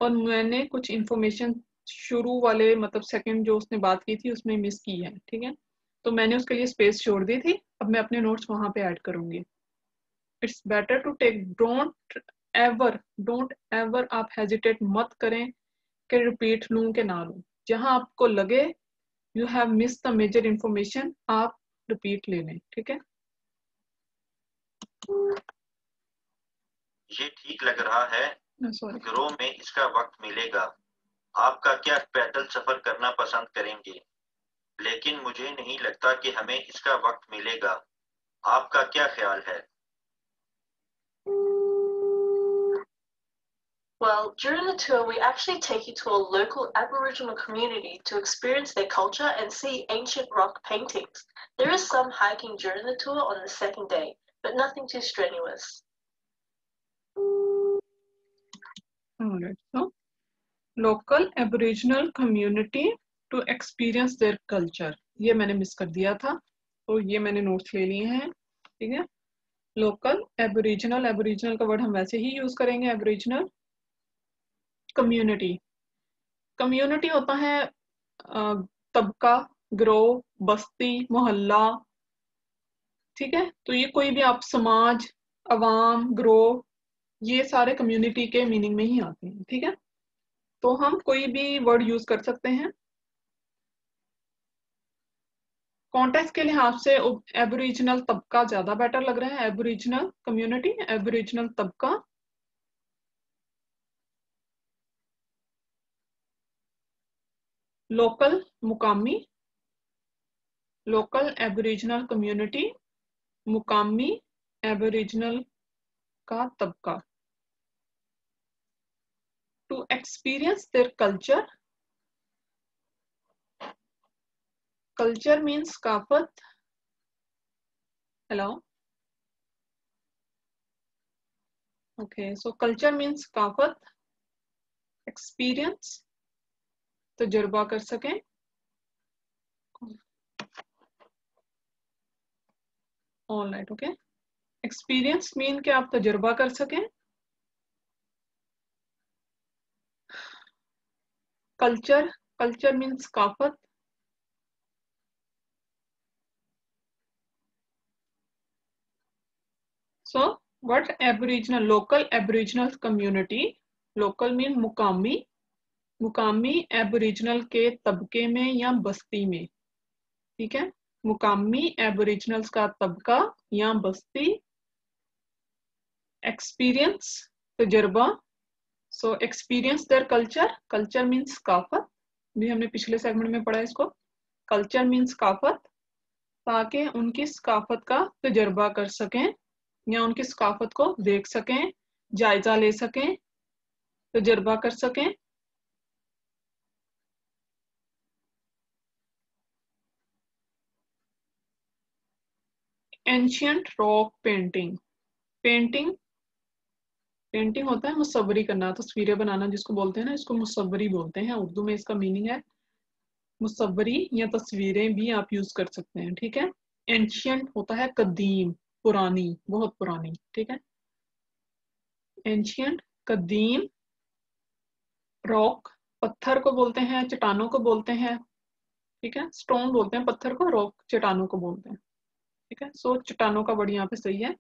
Speaker 3: और मैंने कुछ इंफॉर्मेशन शुरू वाले मतलब सेकंड जो उसने बात की थी उसमें मिस की है, ठीक है। तो मैंने उसके लिए स्पेस छोड़ दी थी, अब मैं अपने नोट्स वहां पे ऐड करूंगी। It's better to take, don't ever आप हेजिटेट मत करें कि रिपीट लूं कि ना लूं। जहां आपको लगे you have miss the major information, आप रिपीट ले लें, ठीक है।
Speaker 4: ये ठीक लग रहा है, ग्रो में इसका वक्त मिलेगा। आपका क्या पैदल सफर करना पसंद करेंगे, लेकिन मुझे नहीं लगता कि हमें इसका वक्त मिलेगा। आपका क्या ख्याल है?
Speaker 2: Well, during the tour, we actually take you to a local Aboriginal community to experience their culture and see ancient rock paintings. There is some hiking during the tour on the second day, but nothing too strenuous.
Speaker 3: Alright, so local Aboriginal community to experience their culture, ये मैंने miss कर दिया था, तो ये मैंने notes ले लिए हैं, ठीक है। लोकल एबोरिजिनल, एबोरिजिनल का वर्ड हम वैसे ही यूज करेंगे, एबोरिजिनल। कम्युनिटी, कम्युनिटी होता है
Speaker 1: तबका, ग्रोह, बस्ती, मोहल्ला, ठीक है। तो ये कोई भी आप समाज, अवाम, ग्रोह, ये सारे कम्युनिटी के मीनिंग में ही आते हैं, ठीक है। तो हम कोई भी वर्ड यूज कर सकते हैं। कॉन्टेक्स्ट के लिहाज से एबोरिजिनल तबका ज्यादा बेटर लग रहा है, एबोरिजिनल कम्युनिटी, एबोरिजिनल तबका। लोकल, मुकामी, लोकल एबोरिजिनल कम्युनिटी, मुकामी एबोरिजिनल का तबका। To experience their culture, culture means सकाफत। Hello, okay, so culture means सकाफत, एक्सपीरियंस तजुर्बा कर सकें, ऑलराइट, ओके। एक्सपीरियंस मीन कि आप तजुर्बा कर सकें। कल्चर, कल्चर मीन्स सकाफत। So what aboriginal, local aboriginal community, local mean मुकामी, मुकामी एबोरिजिनल के तबके में या बस्ती में, ठीक है। मुकामी एबोरिजिनल्स का तबका या बस्ती। एक्सपीरियंस तजुर्बा, so experience their culture, culture means सकाफत, भी हमने पिछले सेगमेंट में पढ़ा है इसको। कल्चर मीन्स सकाफत, ताकि उनकी सकाफत का तजुर्बा कर सकें या उनकी सकाफत को देख सकें, जायजा ले सकें, तजुर्बा कर सकें। Ancient rock painting, painting, painting होता है मुसव्वरी करना, तस्वीरें बनाना जिसको बोलते हैं ना, इसको मुसव्वरी बोलते हैं। उर्दू में इसका मीनिंग है मुसव्वरी, या तस्वीरें भी आप यूज कर सकते हैं, ठीक है। एंशियंट होता है कदीम, पुरानी, बहुत पुरानी, ठीक है। एंशियंट, कदीम। रॉक, पत्थर को बोलते हैं, चट्टानों को बोलते हैं, ठीक है। स्टोन बोलते हैं पत्थर को, रॉक चट्टानों को बोलते हैं, ठीक है। सो चट्टानों का वर्ड यहाँ पे सही है।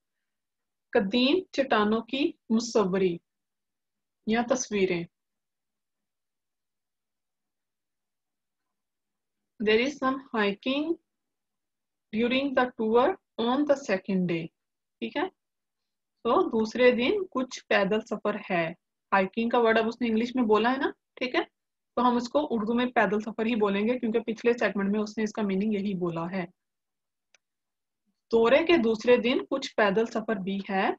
Speaker 1: कदीम चट्टानों की मुसव्वरी या तस्वीरें। There is some hiking during the tour on the second day, ठीक है। तो दूसरे दिन कुछ पैदल सफर है। हाइकिंग का वर्ड अब उसने इंग्लिश में बोला है ना, ठीक है। तो हम इसको उर्दू में पैदल सफर ही बोलेंगे, क्योंकि पिछले सेगमेंट में उसने इसका मीनिंग यही बोला है। दौरे के दूसरे दिन कुछ पैदल सफर भी है,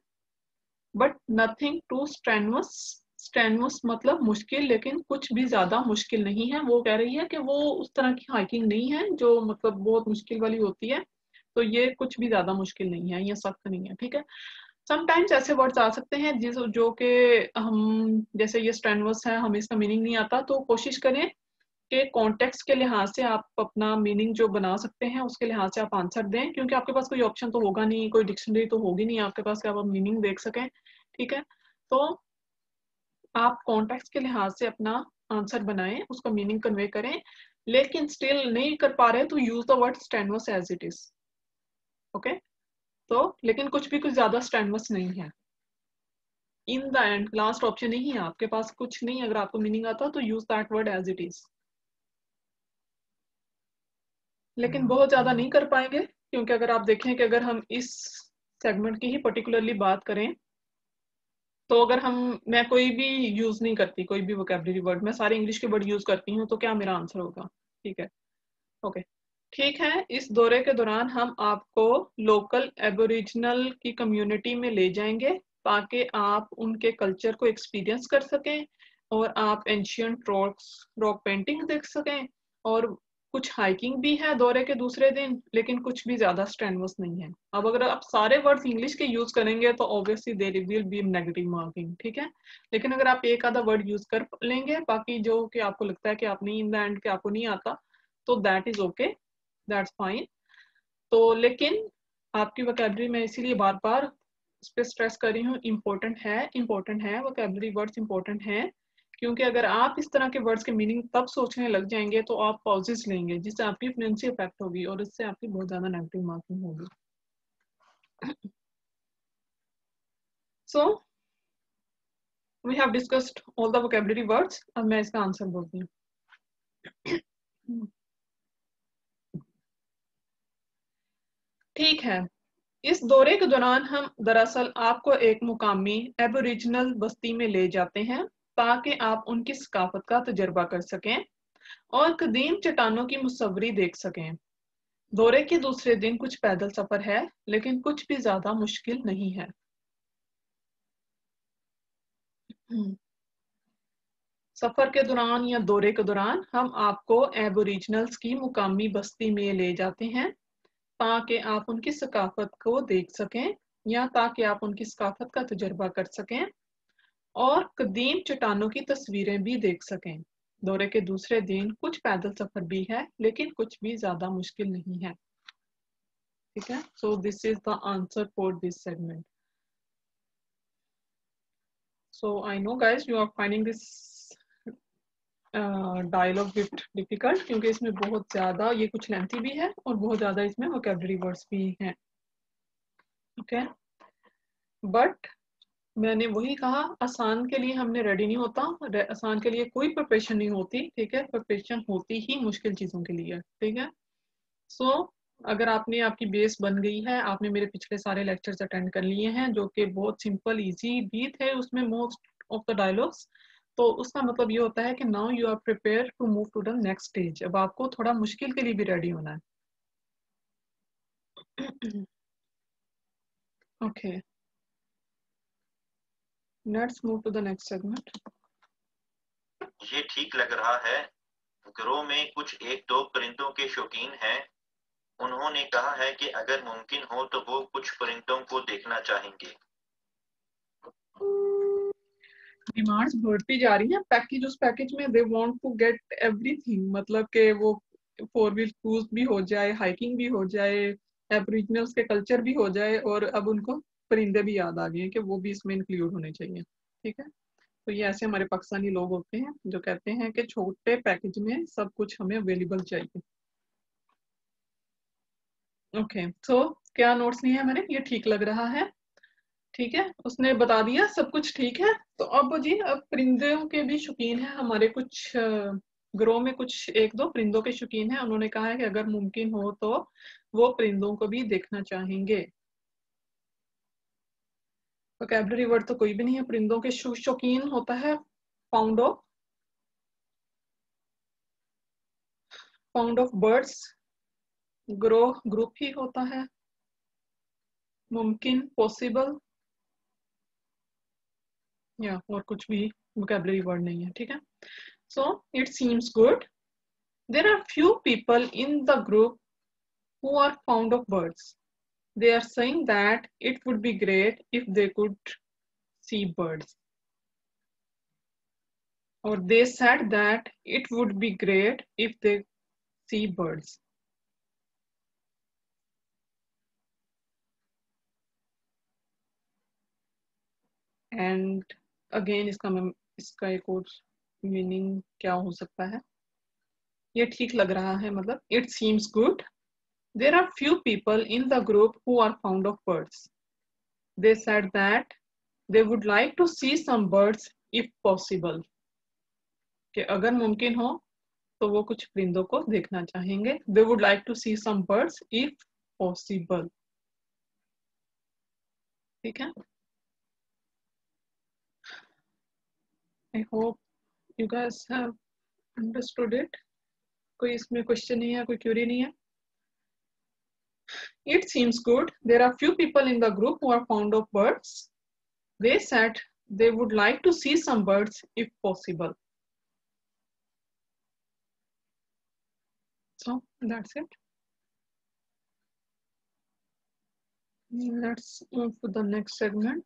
Speaker 1: but nothing to strenuous. Strenuous मतलब मुश्किल, लेकिन कुछ भी ज्यादा मुश्किल नहीं है। वो कह रही है कि वो उस तरह की हाइकिंग नहीं है जो मतलब बहुत मुश्किल वाली होती है। तो ये कुछ भी ज्यादा मुश्किल नहीं है, ये सख्त नहीं है, ठीक है। समटाइम्स ऐसे वर्ड्स आ सकते हैं जिस जो कि हम, जैसे ये स्ट्रेनवस है, हमें इसका मीनिंग नहीं आता, तो कोशिश करें कि कॉन्टेक्स्ट के लिहाज से आप अपना मीनिंग जो बना सकते हैं उसके लिहाज से आप आंसर दें, क्योंकि आपके पास कोई ऑप्शन तो होगा नहीं, कोई डिक्शनरी तो होगी नहीं आपके पास कि आप मीनिंग देख सकें, ठीक है। तो आप कॉन्टेक्स्ट के लिहाज से अपना आंसर बनाएं, उसका मीनिंग कन्वे करें, लेकिन स्टिल नहीं कर पा रहे तो use the word strenuous as it is, okay. तो लेकिन कुछ भी कुछ ज्यादा स्ट्रेनवस नहीं है। In the end last option नहीं है, आपके पास कुछ नहीं, अगर आपको मीनिंग आता तो use that word as it is. लेकिन बहुत ज्यादा नहीं कर पाएंगे, क्योंकि अगर आप देखें कि अगर हम इस सेगमेंट की ही पर्टिकुलरली बात करें, तो अगर मैं कोई भी यूज नहीं करती, कोई भी वोकेबलरी वर्ड, मैं सारे इंग्लिश के वर्ड यूज करती हूँ, तो क्या मेरा आंसर होगा, ठीक है, ओके। ठीक है, इस दौरे के दौरान हम आपको लोकल एबोरिजिनल की कम्युनिटी में ले जाएंगे, ताकि आप उनके कल्चर को एक्सपीरियंस कर सकें और आप एंशियंट रॉक पेंटिंग देख सकें, और कुछ हाइकिंग भी है दौरे के दूसरे दिन, लेकिन कुछ भी ज्यादा स्ट्रेनवस नहीं है। अब अगर आप सारे वर्ड्स इंग्लिश के यूज करेंगे तो obviously there will be negative marking, ठीक है। लेकिन अगर आप एक आधा वर्ड यूज कर लेंगे, बाकी जो कि आपको लगता है कि आप नहीं, इन द एंड के आपको नहीं आता, तो that is okay, that's fine. तो लेकिन आपकी वोकैबुलरी में इसीलिए बार बार इस पे स्ट्रेस कर रही हूँ, इम्पोर्टेंट है, इम्पोर्टेंट है, वोकैबुलरी वर्ड्स इम्पोर्टेंट है,
Speaker 3: क्योंकि अगर आप इस तरह के वर्ड्स के मीनिंग तब सोचने लग जाएंगे तो आप पॉजेस लेंगे, जिससे आपकी फ्लुएंसी इफेक्ट होगी और इससे आपकी बहुत ज्यादा नेगेटिव मार्किंग होगी। So we have discussed all the vocabulary words. अब मैं इसका आंसर बोलती हूँ। ठीक है, इस दौरे के दौरान हम दरअसल आपको एक मुकामी एबोरिजिनल बस्ती में ले जाते हैं ताकि आप उनकी सकाफत का तजर्बा कर सकें और कदीम चट्टानों की मुसव्वरी देख सकें। दौरे के दूसरे दिन कुछ पैदल सफर है, लेकिन कुछ भी ज्यादा मुश्किल नहीं है। सफर के दौरान या दौरे के दौरान हम आपको एबोरिजिनल्स की मुकामी बस्ती में ले जाते हैं ताकि आप उनकी सकाफत को देख सकें या ताकि आप उनकी सकाफत का तजर्बा कर सकें और कदीम चट्टानों की तस्वीरें भी देख सकें। दौरे के दूसरे दिन कुछ पैदल सफर भी है, लेकिन कुछ भी ज्यादा मुश्किल नहीं है। ठीक है, so this is the answer for this segment. So I know guys you are finding this dialogue bit difficult, क्योंकि इसमें बहुत ज्यादा, ये कुछ लेंथी भी है और बहुत ज्यादा इसमें वोकैबुलरी वर्ड्स भी हैं। ओके, बट मैंने वही कहा, आसान के लिए हमने रेडी नहीं होता, आसान के लिए कोई प्रिपरेशन नहीं होती। ठीक है, प्रिपरेशन होती ही मुश्किल चीजों के लिए। ठीक है, सो अगर आपने, आपकी बेस बन गई है, आपने मेरे पिछले सारे लेक्चर्स अटेंड कर लिए हैं जो कि बहुत सिंपल इजी भी थे उसमें मोस्ट ऑफ द डायलॉग्स, तो उसका मतलब ये होता है कि now you are prepare to move to the next stage. अब आपको थोड़ा मुश्किल के लिए भी रेडी होना है। Okay, let's move to the next segment.
Speaker 4: ये ठीक लग रहा है। गिरोह में कुछ एक दो परिंदों के शौकीन हैं। उन्होंने कहा है कि अगर मुमकिन हो तो वो कुछ परिंदों को देखना चाहेंगे।
Speaker 3: डिमांड्स बढ़ती जा रही हैं। पैकेज, उस पैकेज में they want to get everything, मतलब कि वो 4 व्हील क्रूज भी हो जाए, हाइकिंग भी हो जाए, एबोरिजिनल्स के कल्चर भी हो जाए, और अब उनको परिंदे भी याद आ गए हैं कि वो भी इसमें इंक्लूड होने चाहिए। ठीक है, तो ये ऐसे हमारे पाकिस्तानी लोग होते हैं जो कहते हैं कि छोटे पैकेज में सब कुछ हमें अवेलेबल चाहिए। ओके, सो क्या नोट्स नहीं है मैंने, ये ठीक लग रहा है। ठीक है, उसने बता दिया सब कुछ ठीक है। तो अब जी, अब परिंदों के भी शौकीन है हमारे, कुछ ग्रोह में कुछ एक दो परिंदों के शौकीन है। उन्होंने कहा है कि अगर मुमकिन हो तो वो परिंदों को भी देखना चाहेंगे। वोकैबुलरी वर्ड तो कोई भी नहीं है। परिंदों के शौकीन होता है फाउंड ऑफ बर्ड्स, ग्रोह ग्रुप ही होता है, मुमकिन पॉसिबल, या और कुछ भी वोकैबुलरी वर्ड नहीं है। ठीक है, so it seems good. There are few people in the group who are fond of birds. They are saying that it would be great if they could see birds. Or they said that it would be great if they see birds. And again इसका एक और meaning क्या हो सकता है? ये ठीक लग रहा है, मतलब it seems good. There are few people in the group who are fond of birds. They said that they would like to see some birds if possible. कि अगर मुमकिन हो तो वो कुछ परिंदों को देखना चाहेंगे। They would like to see some birds if possible. ठीक है, I hope you guys have understood it. कोई इसमें क्वेश्चन नहीं है, कोई क्यूरी नहीं है। It seems good. There are few people in the group who are fond of birds. They said they would like to see some birds if possible. So that's it. Let's move to the next segment.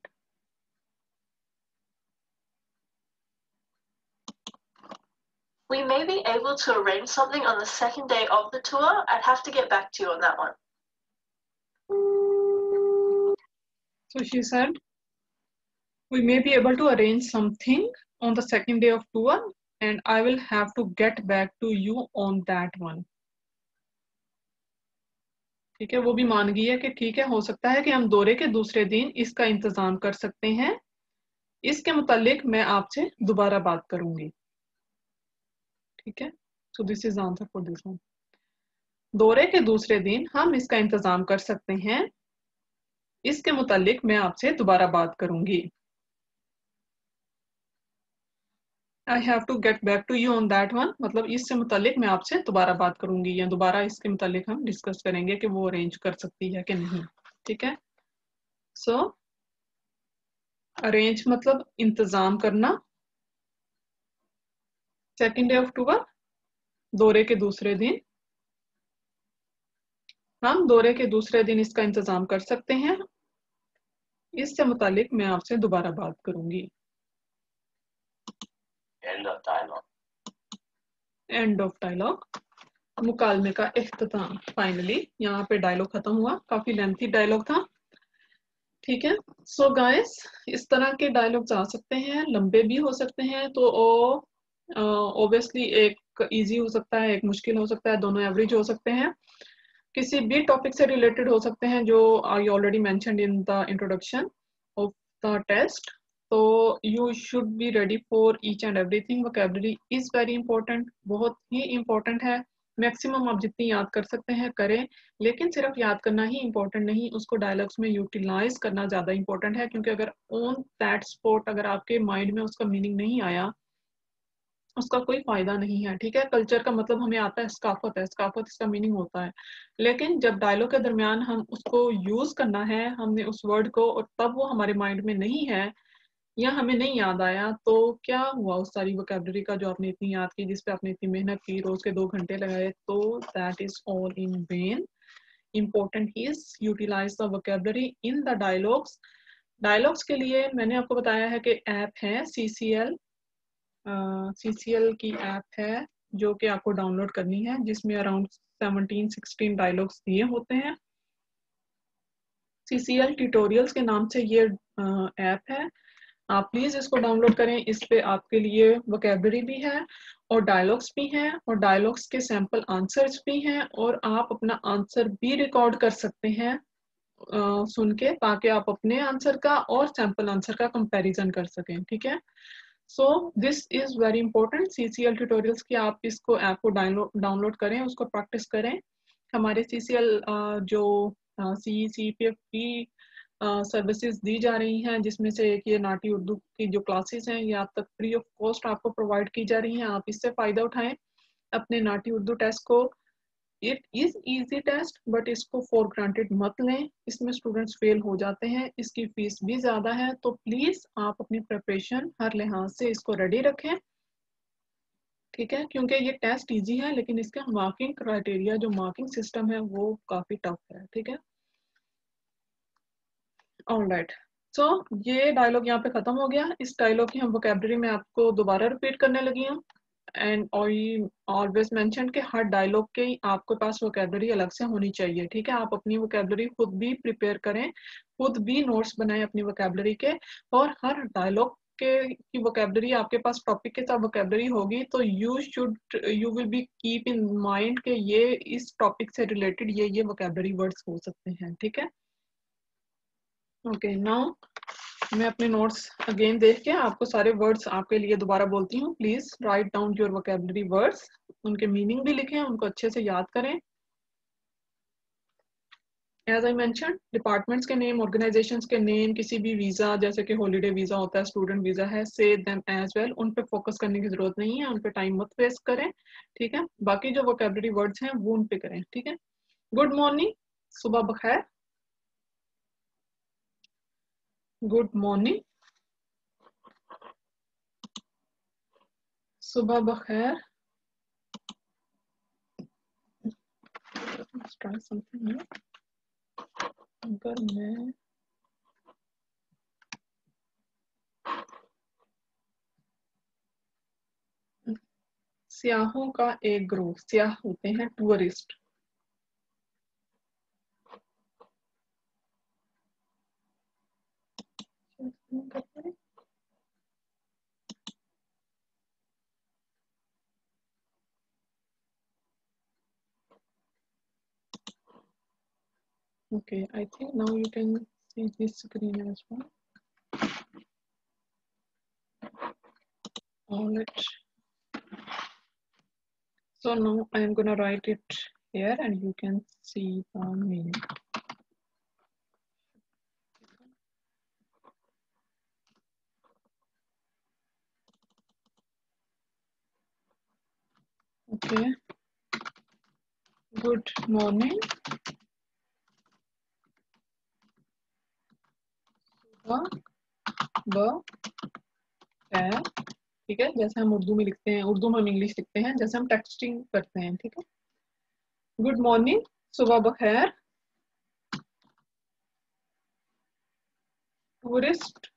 Speaker 2: We may be able to arrange something on the second day of the tour. I'd have to get back to you on that one.
Speaker 3: So she said, we may be able to arrange something
Speaker 1: on the second day of tour and I will have to get back to you on that one. ठीक है, वो भी मान गई है कि ठीक है, हो सकता है कि हम दौरे के दूसरे दिन इसका इंतजाम कर सकते हैं, इसके मुतालिक मैं आपसे दोबारा बात करूंगी। ठीक है, so this is answer for this one. दौरे के दूसरे दिन हम इसका इंतजाम कर सकते हैं, इसके मुतालिक मैं आपसे दोबारा बात करूंगी। I have to get back to you on that one, मतलब इससे मुतालिक मैं आपसे दोबारा बात करूंगी या दोबारा इसके मुतालिक हम डिस्कस करेंगे कि वो अरेंज कर सकती है कि नहीं। ठीक है, सो अरेंज मतलब इंतजाम करना, सेकेंड डे ऑफ टूर दौरे के दूसरे दिन, हम दौरे के दूसरे दिन इसका इंतजाम कर सकते हैं, इससे मुतालिक मैं आपसे दोबारा बात करूंगी।
Speaker 5: End of dialogue.
Speaker 1: End of dialogue, मुकालमे का इख्तिताम। फाइनली यहाँ पे डायलॉग खत्म हुआ, काफी लेंथी डायलॉग था। ठीक है, सो गाइस इस तरह के डायलॉग्स आ सकते हैं, लंबे भी हो सकते हैं, तो ऑब्वियसली एक इजी हो सकता है, एक मुश्किल हो सकता है, दोनों एवरेज हो सकते हैं, किसी भी टॉपिक से रिलेटेड हो सकते हैं जो I already mentioned in the introduction of the test. तो you should be ready for each and everything. Vocabulary is very important, बहुत ही इंपॉर्टेंट है। मैक्सिमम आप जितनी याद कर सकते हैं करें, लेकिन सिर्फ याद करना ही इंपॉर्टेंट नहीं, उसको डायलॉग्स में यूटिलाइज करना ज्यादा इंपॉर्टेंट है, क्योंकि अगर ऑन दैट स्पॉट अगर आपके माइंड में उसका मीनिंग नहीं आया, उसका कोई फायदा नहीं है। ठीक है, कल्चर का मतलब हमें आता है सकाफत है, सकाफत इसका मीनिंग होता है, लेकिन जब डायलॉग के दरमियान हम उसको यूज करना है, हमने उस वर्ड को, और तब वो हमारे माइंड में नहीं है या हमें नहीं याद आया, तो क्या हुआ उस सारी वोकैबुलरी का जो आपने इतनी याद की, जिस पे आपने इतनी मेहनत की, रोज के 2 घंटे लगाए, तो that is all in vain. Important is utilize the vocabulary in the dialogues. Dialogues के लिए मैंने आपको बताया है कि ऐप है CCL, CCL की ऐप है जो कि आपको डाउनलोड करनी है, जिसमें अराउंड 17-16 डायलॉग्स दिए होते हैं। CCL ट्यूटोरियल्स के नाम से ये ऐप है, आप प्लीज इसको डाउनलोड करें। इस पे आपके लिए वोकैबुलरी भी है और डायलॉग्स भी हैं और डायलॉग्स के सैंपल आंसर्स भी हैं, और आप अपना आंसर भी रिकॉर्ड कर सकते हैं सुन के, ताकि आप अपने आंसर का और सैंपल आंसर का कंपैरिजन कर सकें। ठीक है, so this is very important. CCL tutorials की आप इसको ऐप को डाउनलोड करें, उसको प्रैक्टिस करें। हमारे CCL जो CECPF की सर्विसेज दी जा रही हैं, जिसमें से एक ये नाटी उर्दू की जो क्लासेस हैं, ये आप तक फ्री ऑफ कॉस्ट आपको प्रोवाइड की जा रही हैं। आप इससे फायदा उठाएं, अपने नाटी उर्दू टेस्ट को। It is easy test, but इसको फॉर ग्रांटेड मत लें, इसमें स्टूडेंट्स फेल हो जाते हैं, इसकी फीस भी ज्यादा है, तो प्लीज आप अपनी प्रिपरेशन हर लिहाज से इसको रेडी रखें। ठीक है, क्योंकि ये टेस्ट इजी है, लेकिन इसका मार्किंग क्राइटेरिया, जो मार्किंग सिस्टम है, वो काफी टफ है। ठीक है, ऑलराइट, सो ये डायलॉग यहाँ पे खत्म हो गया। इस डायलॉग की हम वोकैबुलरी में आपको दोबारा रिपीट करने लगी हूँ। एंड आई ऑलवेज मेंशन के हर डायलॉग के आपके पास वोकैबुलरी अलग से होनी चाहिए। ठीक है, आप अपनी वोकैबुलरी खुद भी प्रिपेयर करें, खुद भी नोट्स बनाएं अपनी वोकैबुलरी के, और हर डायलॉग के की वोकैबुलरी आपके पास टॉपिक के साथ वोकैबुलरी होगी, तो you will be keep in mind के ये इस टॉपिक से रिलेटेड ये वोकैबुलरी वर्ड्स हो सकते हैं। ठीक है, ओके, नाउ मैं अपने नोट्स अगेन देख के आपको सारे वर्ड्स आपके लिए दोबारा बोलती हूँ। Please write down your vocabulary words, उनके मीनिंग भी लिखें, उनको अच्छे से याद करें। एज आई मेंशन, डिपार्टमेंट्स के नेम, ऑर्गेनाइजेशंस के नेम, किसी भी वीजा जैसे कि हॉलीडे वीजा होता है, स्टूडेंट वीजा है, से देम एज वेल, उन पे फोकस करने की जरूरत नहीं है, उन पे टाइम मत वेस्ट करें। ठीक है, बाकी जो वोकैबुलरी वर्ड्स हैं वो उन पे करें। ठीक है, गुड मॉर्निंग, सुबह बखैर, गुड मॉर्निंग, सुबह बखैर। Let's try something new. अगर मैं सियाहों का एक ग्रुप, सियाह होते हैं tourist, Okay, I think now you can see this screen as well. All right. So now I am gonna write it here and you can see the meaning. Okay. Good morning. ठीक है, जैसे हम उर्दू में लिखते हैं, उर्दू में हम English लिखते हैं, जैसे हम टेक्सटिंग करते हैं, ठीक है। गुड मॉर्निंग, सुबह बखैर। टूरिस्ट,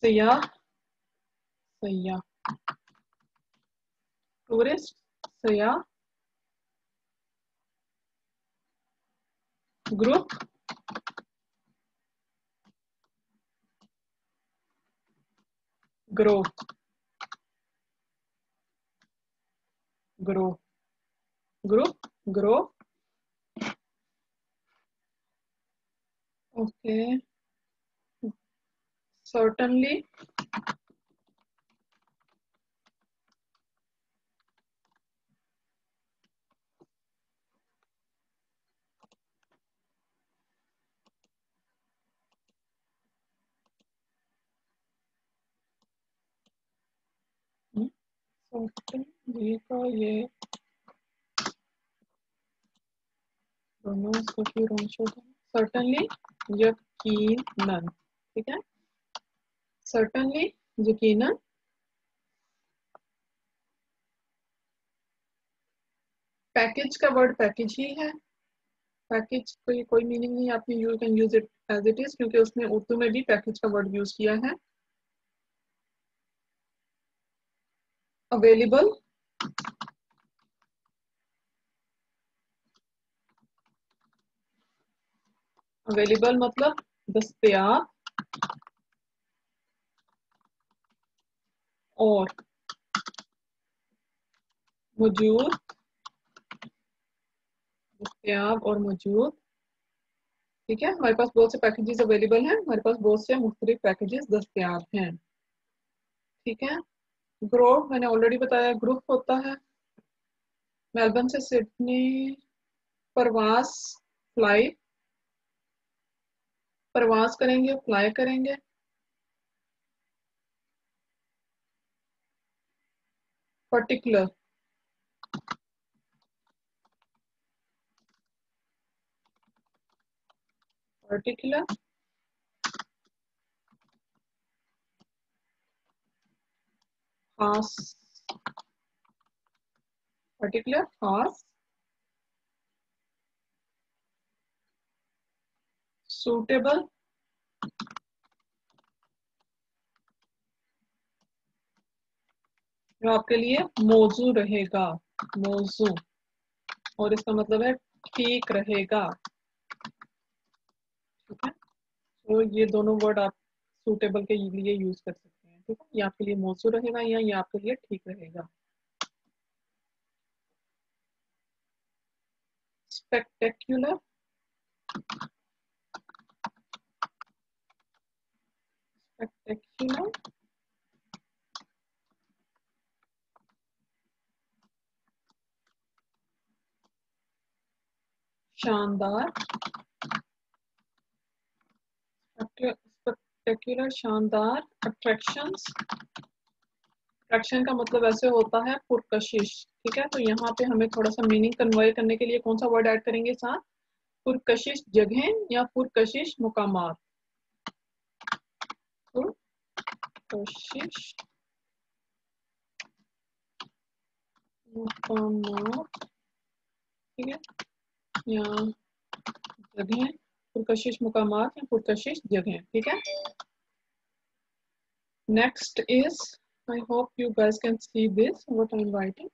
Speaker 1: सयाह, सयाह, टूरिस्ट, सयाह, ग्रुप, ग्रो, ग्रो, ग्रुप, ग्रो। ओके, certainly, certainly का ये दोनों इसको फिर certainly, यकीनन, ठीक है। certainly, यकीनन। पैकेज का वर्ड पैकेज ही है, पैकेज कोई मीनिंग नहीं, आप you can use it as it is, क्योंकि उसने उर्दू में भी पैकेज का वर्ड यूज किया है। अवेलेबल, अवेलेबल मतलब दस्तयाब और मौजूद, दस्तयाब और मौजूद, ठीक है। हमारे पास बहुत से पैकेजेस अवेलेबल हैं, हमारे पास बहुत से मुख्तलिफ पैकेजेस दस्तयाब हैं, ठीक है। ग्रो मैंने ऑलरेडी बताया, ग्रुप होता है। मेलबर्न से सिडनी प्रवास, फ्लाई, प्रवास करेंगे, फ्लाई करेंगे। पर्टिकुलर, पर्टिकुलर, खास, पर्टिकुलर, खास। सूटेबल, जो आपके लिए मौजू रहेगा, मौजू, और इसका मतलब है ठीक रहेगा, ठीक है। तो ये दोनों वर्ड आप सूटेबल के लिए यूज कर सकते हैं, ठीक है। ये आपके लिए मौजू रहेगा या ये आपके लिए ठीक रहेगा। स्पेक्टेक्युलर, स्पेक्टेक्युलर, शानदार, स्पेक्टेक्युलर, शानदार। अट्रैक्शंस, अट्रैक्शन का मतलब ऐसे होता है पुरकशिश, ठीक है। तो यहाँ पे हमें थोड़ा सा मीनिंग कन्वे करने के लिए कौन सा वर्ड ऐड करेंगे साथ, पुरकशिश जगह या पुरकशिश मुकामात, पुरकशिश मुकामात, ठीक है, या जगह, पुरकशिश मुकामात या पुरकशिश जगह, ठीक है। Next is, I hope you guys can see this what I'm writing.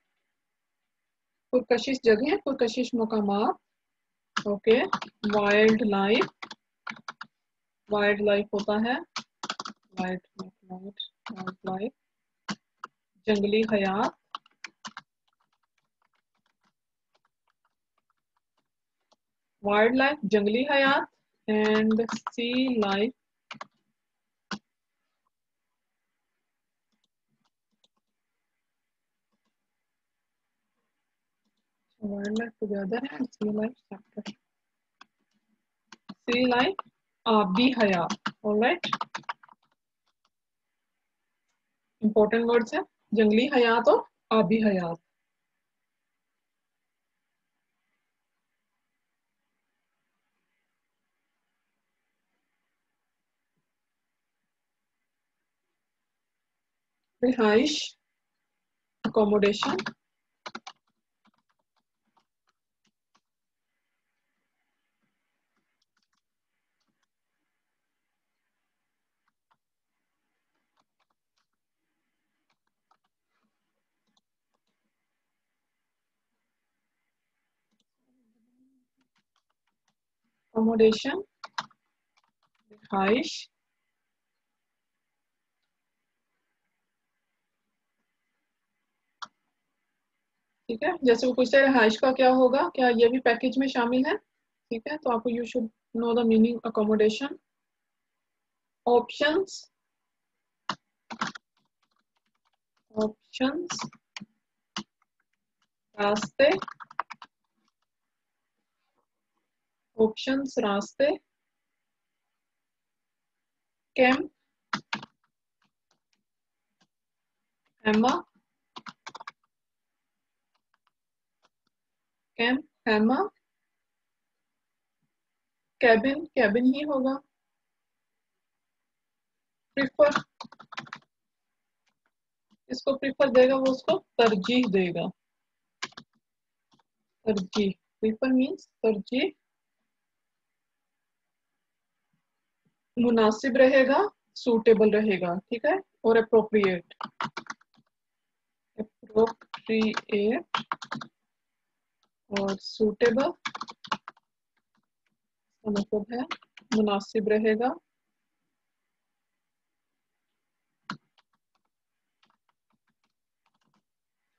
Speaker 1: पुरकशिश जगह, पुरकशिश मुकामात, okay. Wild life, wild life होता है, वाइल्ड लाइफ जंगली हयात, वाइल्ड लाइफ जंगली हयात, and sea life wild life together है, sea life separate, sea life आबी हयात। ऑलराइट, इंपॉर्टेंट वर्ड्स है जंगली हयात और आबी हयात। रिहाइश, अकोमोडेशन, अकोमोडेशन, रिहाइश, ठीक है। जैसे वो पूछते हैं रिहाइश का क्या होगा, क्या ये भी पैकेज में शामिल है, ठीक है। तो आपको you should know the meaning accommodation. Options, options रास्ते, ऑप्शंस रास्ते, कैंप, हेमा, कैंप हेमा, कैबिन, कैबिन ही होगा। प्रिफर, इसको प्रिफर देगा वो उसको तरजीह देगा, तरजीह, प्रिफर मीन्स तरजीह। मुनासिब रहेगा, सूटेबल रहेगा, ठीक है। और अप्रोप्रिएट, अप्रोप्रिएट और सूटेबल मतलब है मुनासिब रहेगा,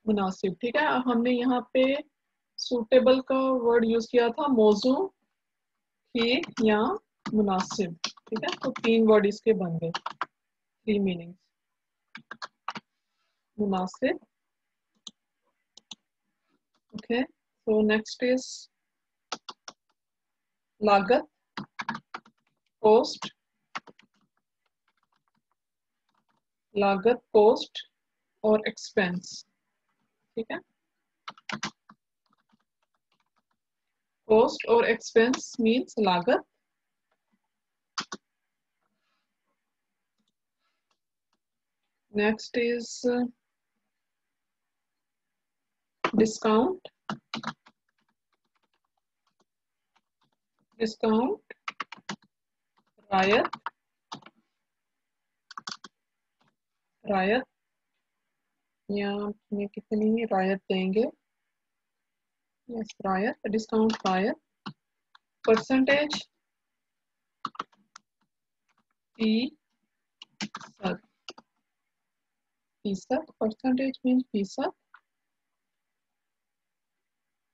Speaker 1: मुनासिब, ठीक है। हमने यहाँ पे सूटेबल का वर्ड यूज किया था, मौजू, ठीक या मुनासिब, ठीक है। तो 3 वर्ड इसके बन गए, 3 मीनिंग्स, मुनासिब। ओके, सो नेक्स्ट इज लागत, कॉस्ट, लागत, कॉस्ट और एक्सपेंस, ठीक है। कॉस्ट और एक्सपेंस मीन्स लागत। नेक्स्ट इज डिस्काउंट, डिस्काउंट, रायत, रायत या में कितनी रायत देंगे, यस रायत, डिस्काउंट रायत। परसेंटेज, फीसद, फीसद, परसेंटेज मीन्स फीसद।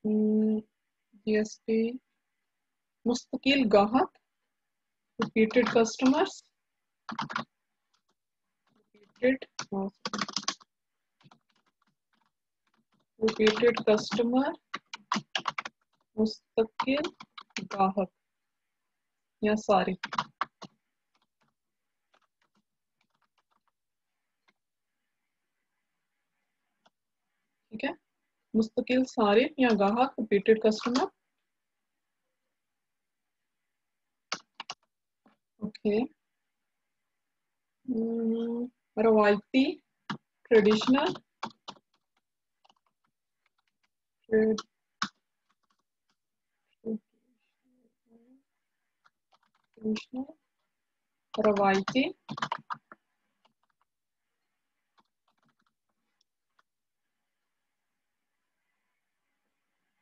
Speaker 1: जीएसटी, मुस्तकिल गाहक, रिपीटेड कस्टमर्स, रिपीटेड कस्टमर, मुस्तकिल गाहक या सारे, ठीक है। मुस्तकिल सारिफ या गाहक, रिपीटेड कस्टमर। ओके, रवायती, ट्रेडिशनल, रवायती,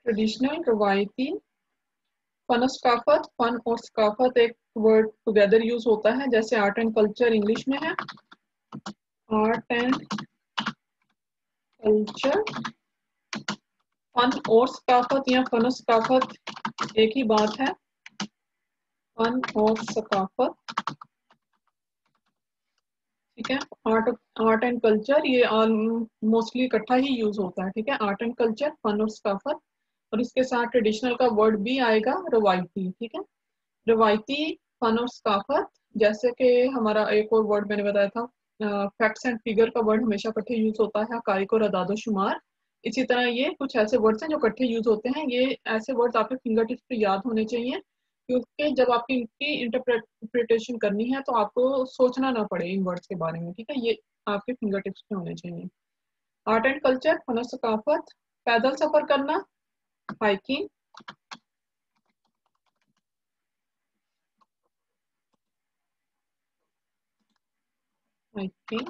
Speaker 1: ट्रेडिशनल, रवायती। फन, सकाफत, फन और सकाफत एक वर्ड टुगेदर यूज होता है, जैसे आर्ट एंड कल्चर इंग्लिश में है, आर्ट एंड कल्चर, फन और सकाफत या फन और सकाफत एक ही बात है, फन और सकाफत, ठीक है। आर्ट एंड कल्चर ये मोस्टली इकट्ठा ही यूज होता है, ठीक है, आर्ट एंड कल्चर, फन और सकाफत, और इसके साथ ट्रेडिशनल का वर्ड भी आएगा रवायती, ठीक है, रवायती, फन और सकाफत। जैसे कि हमारा एक और वर्ड मैंने बताया था, फैक्ट्स एंड फिगर का वर्ड हमेशा इकट्ठे यूज होता है, हकाइक और अदादो शुमार। इसी तरह ये कुछ ऐसे वर्ड्स हैं जो इकट्ठे यूज होते हैं, ये ऐसे वर्ड्स आपके फिंगर टिप्स पे याद होने चाहिए, क्योंकि जब आपकी इनकी इंटरप्रिटेशन करनी है तो आपको सोचना ना पड़े इन वर्ड्स के बारे में, ठीक है, ये आपके फिंगर टिप्स पे होने चाहिए। आर्ट एंड कल्चर, फन और सकाफत, पैदल सफर करना, हाइकिंग, हाइकिंग,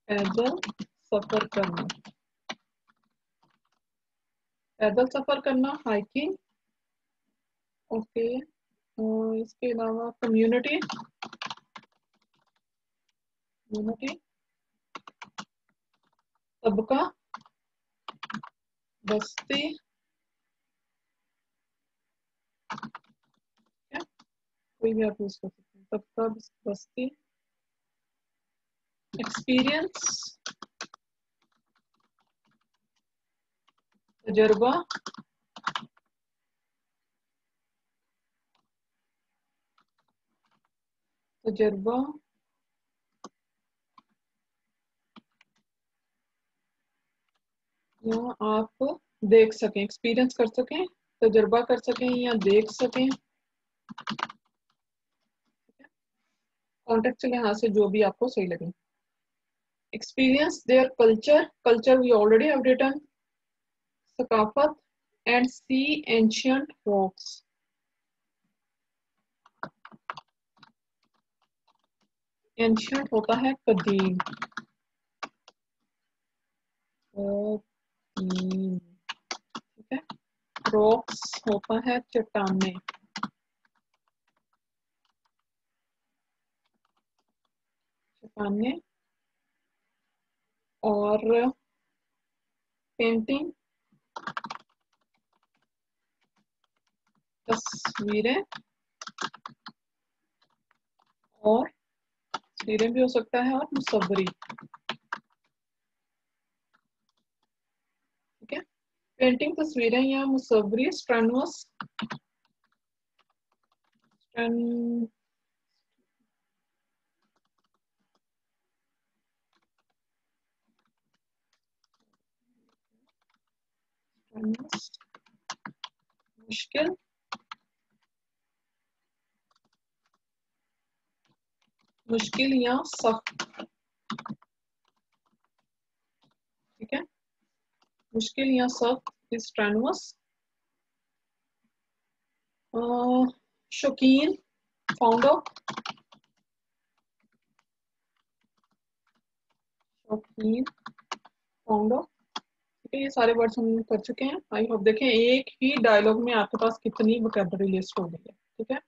Speaker 1: पैदल सफर करना, पैदल सफर करना, हाइकिंग, ओके। और इसके अलावा कम्युनिटी, कम्युनिटी, तबका, बस्ती, क्या कोई भी आप यूज कर सकते हैं, तबका, बस्ती, एक्सपीरियंस, तजर्बा, तजर्बा, या आप देख सकें, एक्सपीरियंस कर सकें, तजर्बा कर सकें या देख सकें, कॉन्टेक्ट के लिहाज से जो भी आपको सही लगे। Experience their culture, culture we already have written, सकाफत, and see ancient rocks, ancient होता है कदीम, कदीम, ठीक है, रॉक्स होता है चट्टाने, चट्टाने, और पेंटिंग, तस्वीरें, और तस्वीरें भी हो सकता है, और मुसव्वरी, ठीक है, पेंटिंग, तस्वीरें या मुसव्वरी, स्ट्रेनुअस, मुश्किल, मुश्किल या सख्त, ठीक है, मुश्किल या सख्त, स्ट्रेनुअस, शौकीन, फाउंड ऑफ, शौकीन, फाउंड ऑफ, ठीक है, ये सारे वर्ड्स हम कर चुके हैं। आई होप देखें एक ही डायलॉग में आपके पास कितनी वोकैबुलरी लिस्ट हो गई है, ठीक है,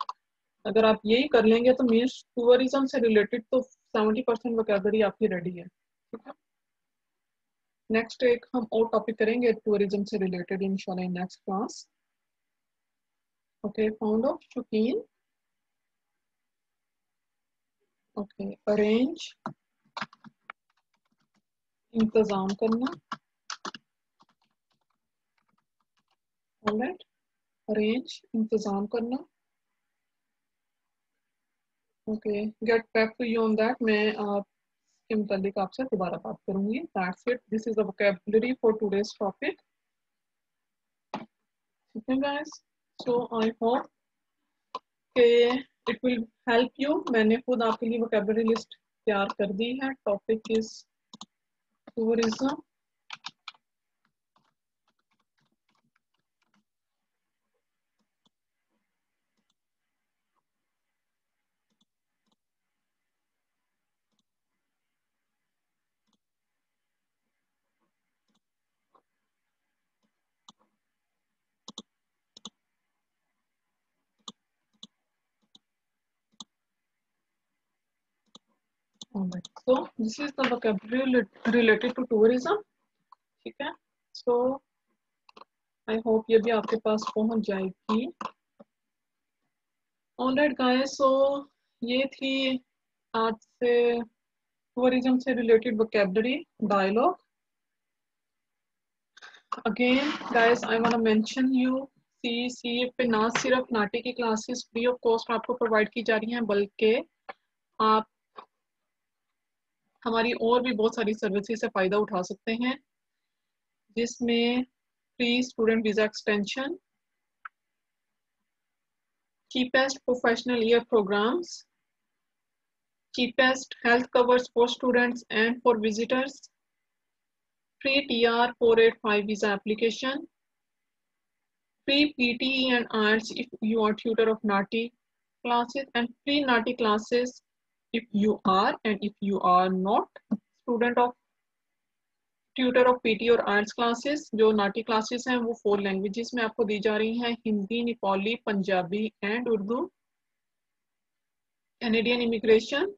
Speaker 1: अगर आप यही कर लेंगे तो मीन्स टूरिज्म से रिलेटेड तो 70% वोकैबुलरी आपकी रेडी है, ठीक है। नेक्स्ट एक हम और टॉपिक करेंगे टूरिज्म से रिलेटेड इंशाल्लाह in next class. Okay, fond of, शौकीन, ओके, अरेंज, इंतजाम करना, ऑलराइट, अरेंज, इंतजाम करना, okay, get back to you on that, मैं आपके मुतालिक आपसे दोबारा बात करूंगी। That's it, this is the vocabulary for today's topic, ठीक है गाइस, सो आई होप के इट विल हेल्प यू। मैंने खुद आपके लिए वोकैबुलरी लिस्ट तैयार कर दी है, topic is tourism, Alright, so this is the vocabulary related to tourism. ठीक है, so I hope ये भी आपके पास पहुंच जाएगी. Alright guys, so ये थी आज से tourism से related vocabulary dialogue. Again guys, I want to mention you CCA पे ना सिर्फ नाटी की क्लासेस फ्री ऑफ कॉस्ट आपको प्रोवाइड की जा रही हैं, बल्कि आप हमारी और भी बहुत सारी सर्विसेज से फ़ायदा उठा सकते हैं, जिसमें free student visa extension, cheapest professional year programs, cheapest health covers for students and for visitors, free TR 485 visa application, free PTE and IELTS if you are tutor of NATI classes, and free NATI classes if you are, and if you are not student of tutor of PT और IELTS classes. जो नाटी classes हैं वो 4 languages में आपको दी जा रही हैं, Hindi, Nepali, Punjabi and Urdu. Canadian immigration,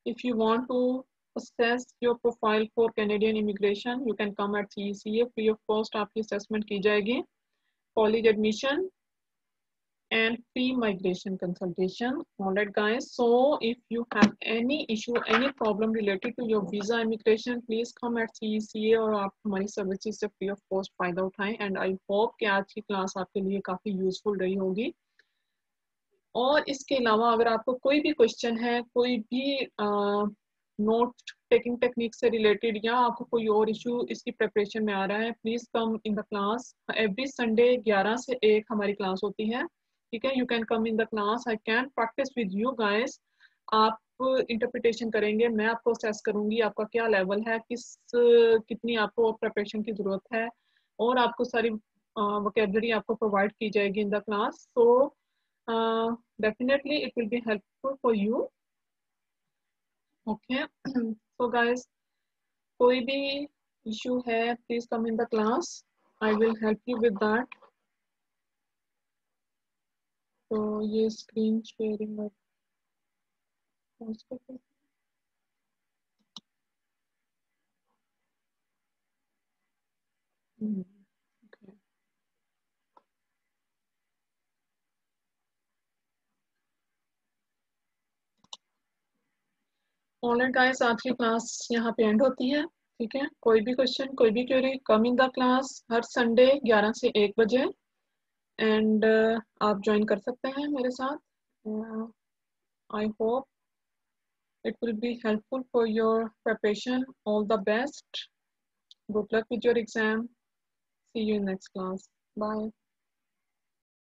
Speaker 1: if you want to assess your profile for Canadian immigration, you can come at CECA, free of cost आपकी assessment की जाएगी. College admission and free migration consultation. Alright guys, so if you have any issue, any problem related to your visa immigration, please come at CECA और आप हमारी services से free of cost फायदा उठाएं. And I hope कि आज की class आपके लिए काफ़ी यूजफुल रही होगी. और इसके अलावा अगर आपको कोई भी क्वेश्चन है, कोई भी नोट टेकिंग टेक्निक से रिलेटेड, या आपको कोई और इशू इसकी प्रिपरेशन में आ रहा है, please come in the class. Every Sunday 11 से 1 हमारी क्लास होती है, ठीक है. You can come in the class, I can practice with you guys. आप इंटरप्रिटेशन करेंगे, मैं आपको असेस करूंगी आपका क्या लेवल है, कितनी आपको प्रिपरेशन की ज़रूरत है, और आपको सारी वोकेबलरी आपको प्रोवाइड की जाएगी in the class. So definitely it will be helpful for you. Okay. So guys, कोई भी issue है, please come in the class, I will help you with that. तो ये screen sharing है. Okay. ऑनलाइन गाइस, आज की class यहाँ पे एंड होती है, ठीक है. कोई भी क्वेश्चन, कोई भी query, come in the class हर संडे 11 से 1 बजे, एंड आप ज्वाइन कर सकते हैं मेरे साथ. I hope it will be helpful for your preparation. All the best. Good luck with your exam. See you in next class. Bye.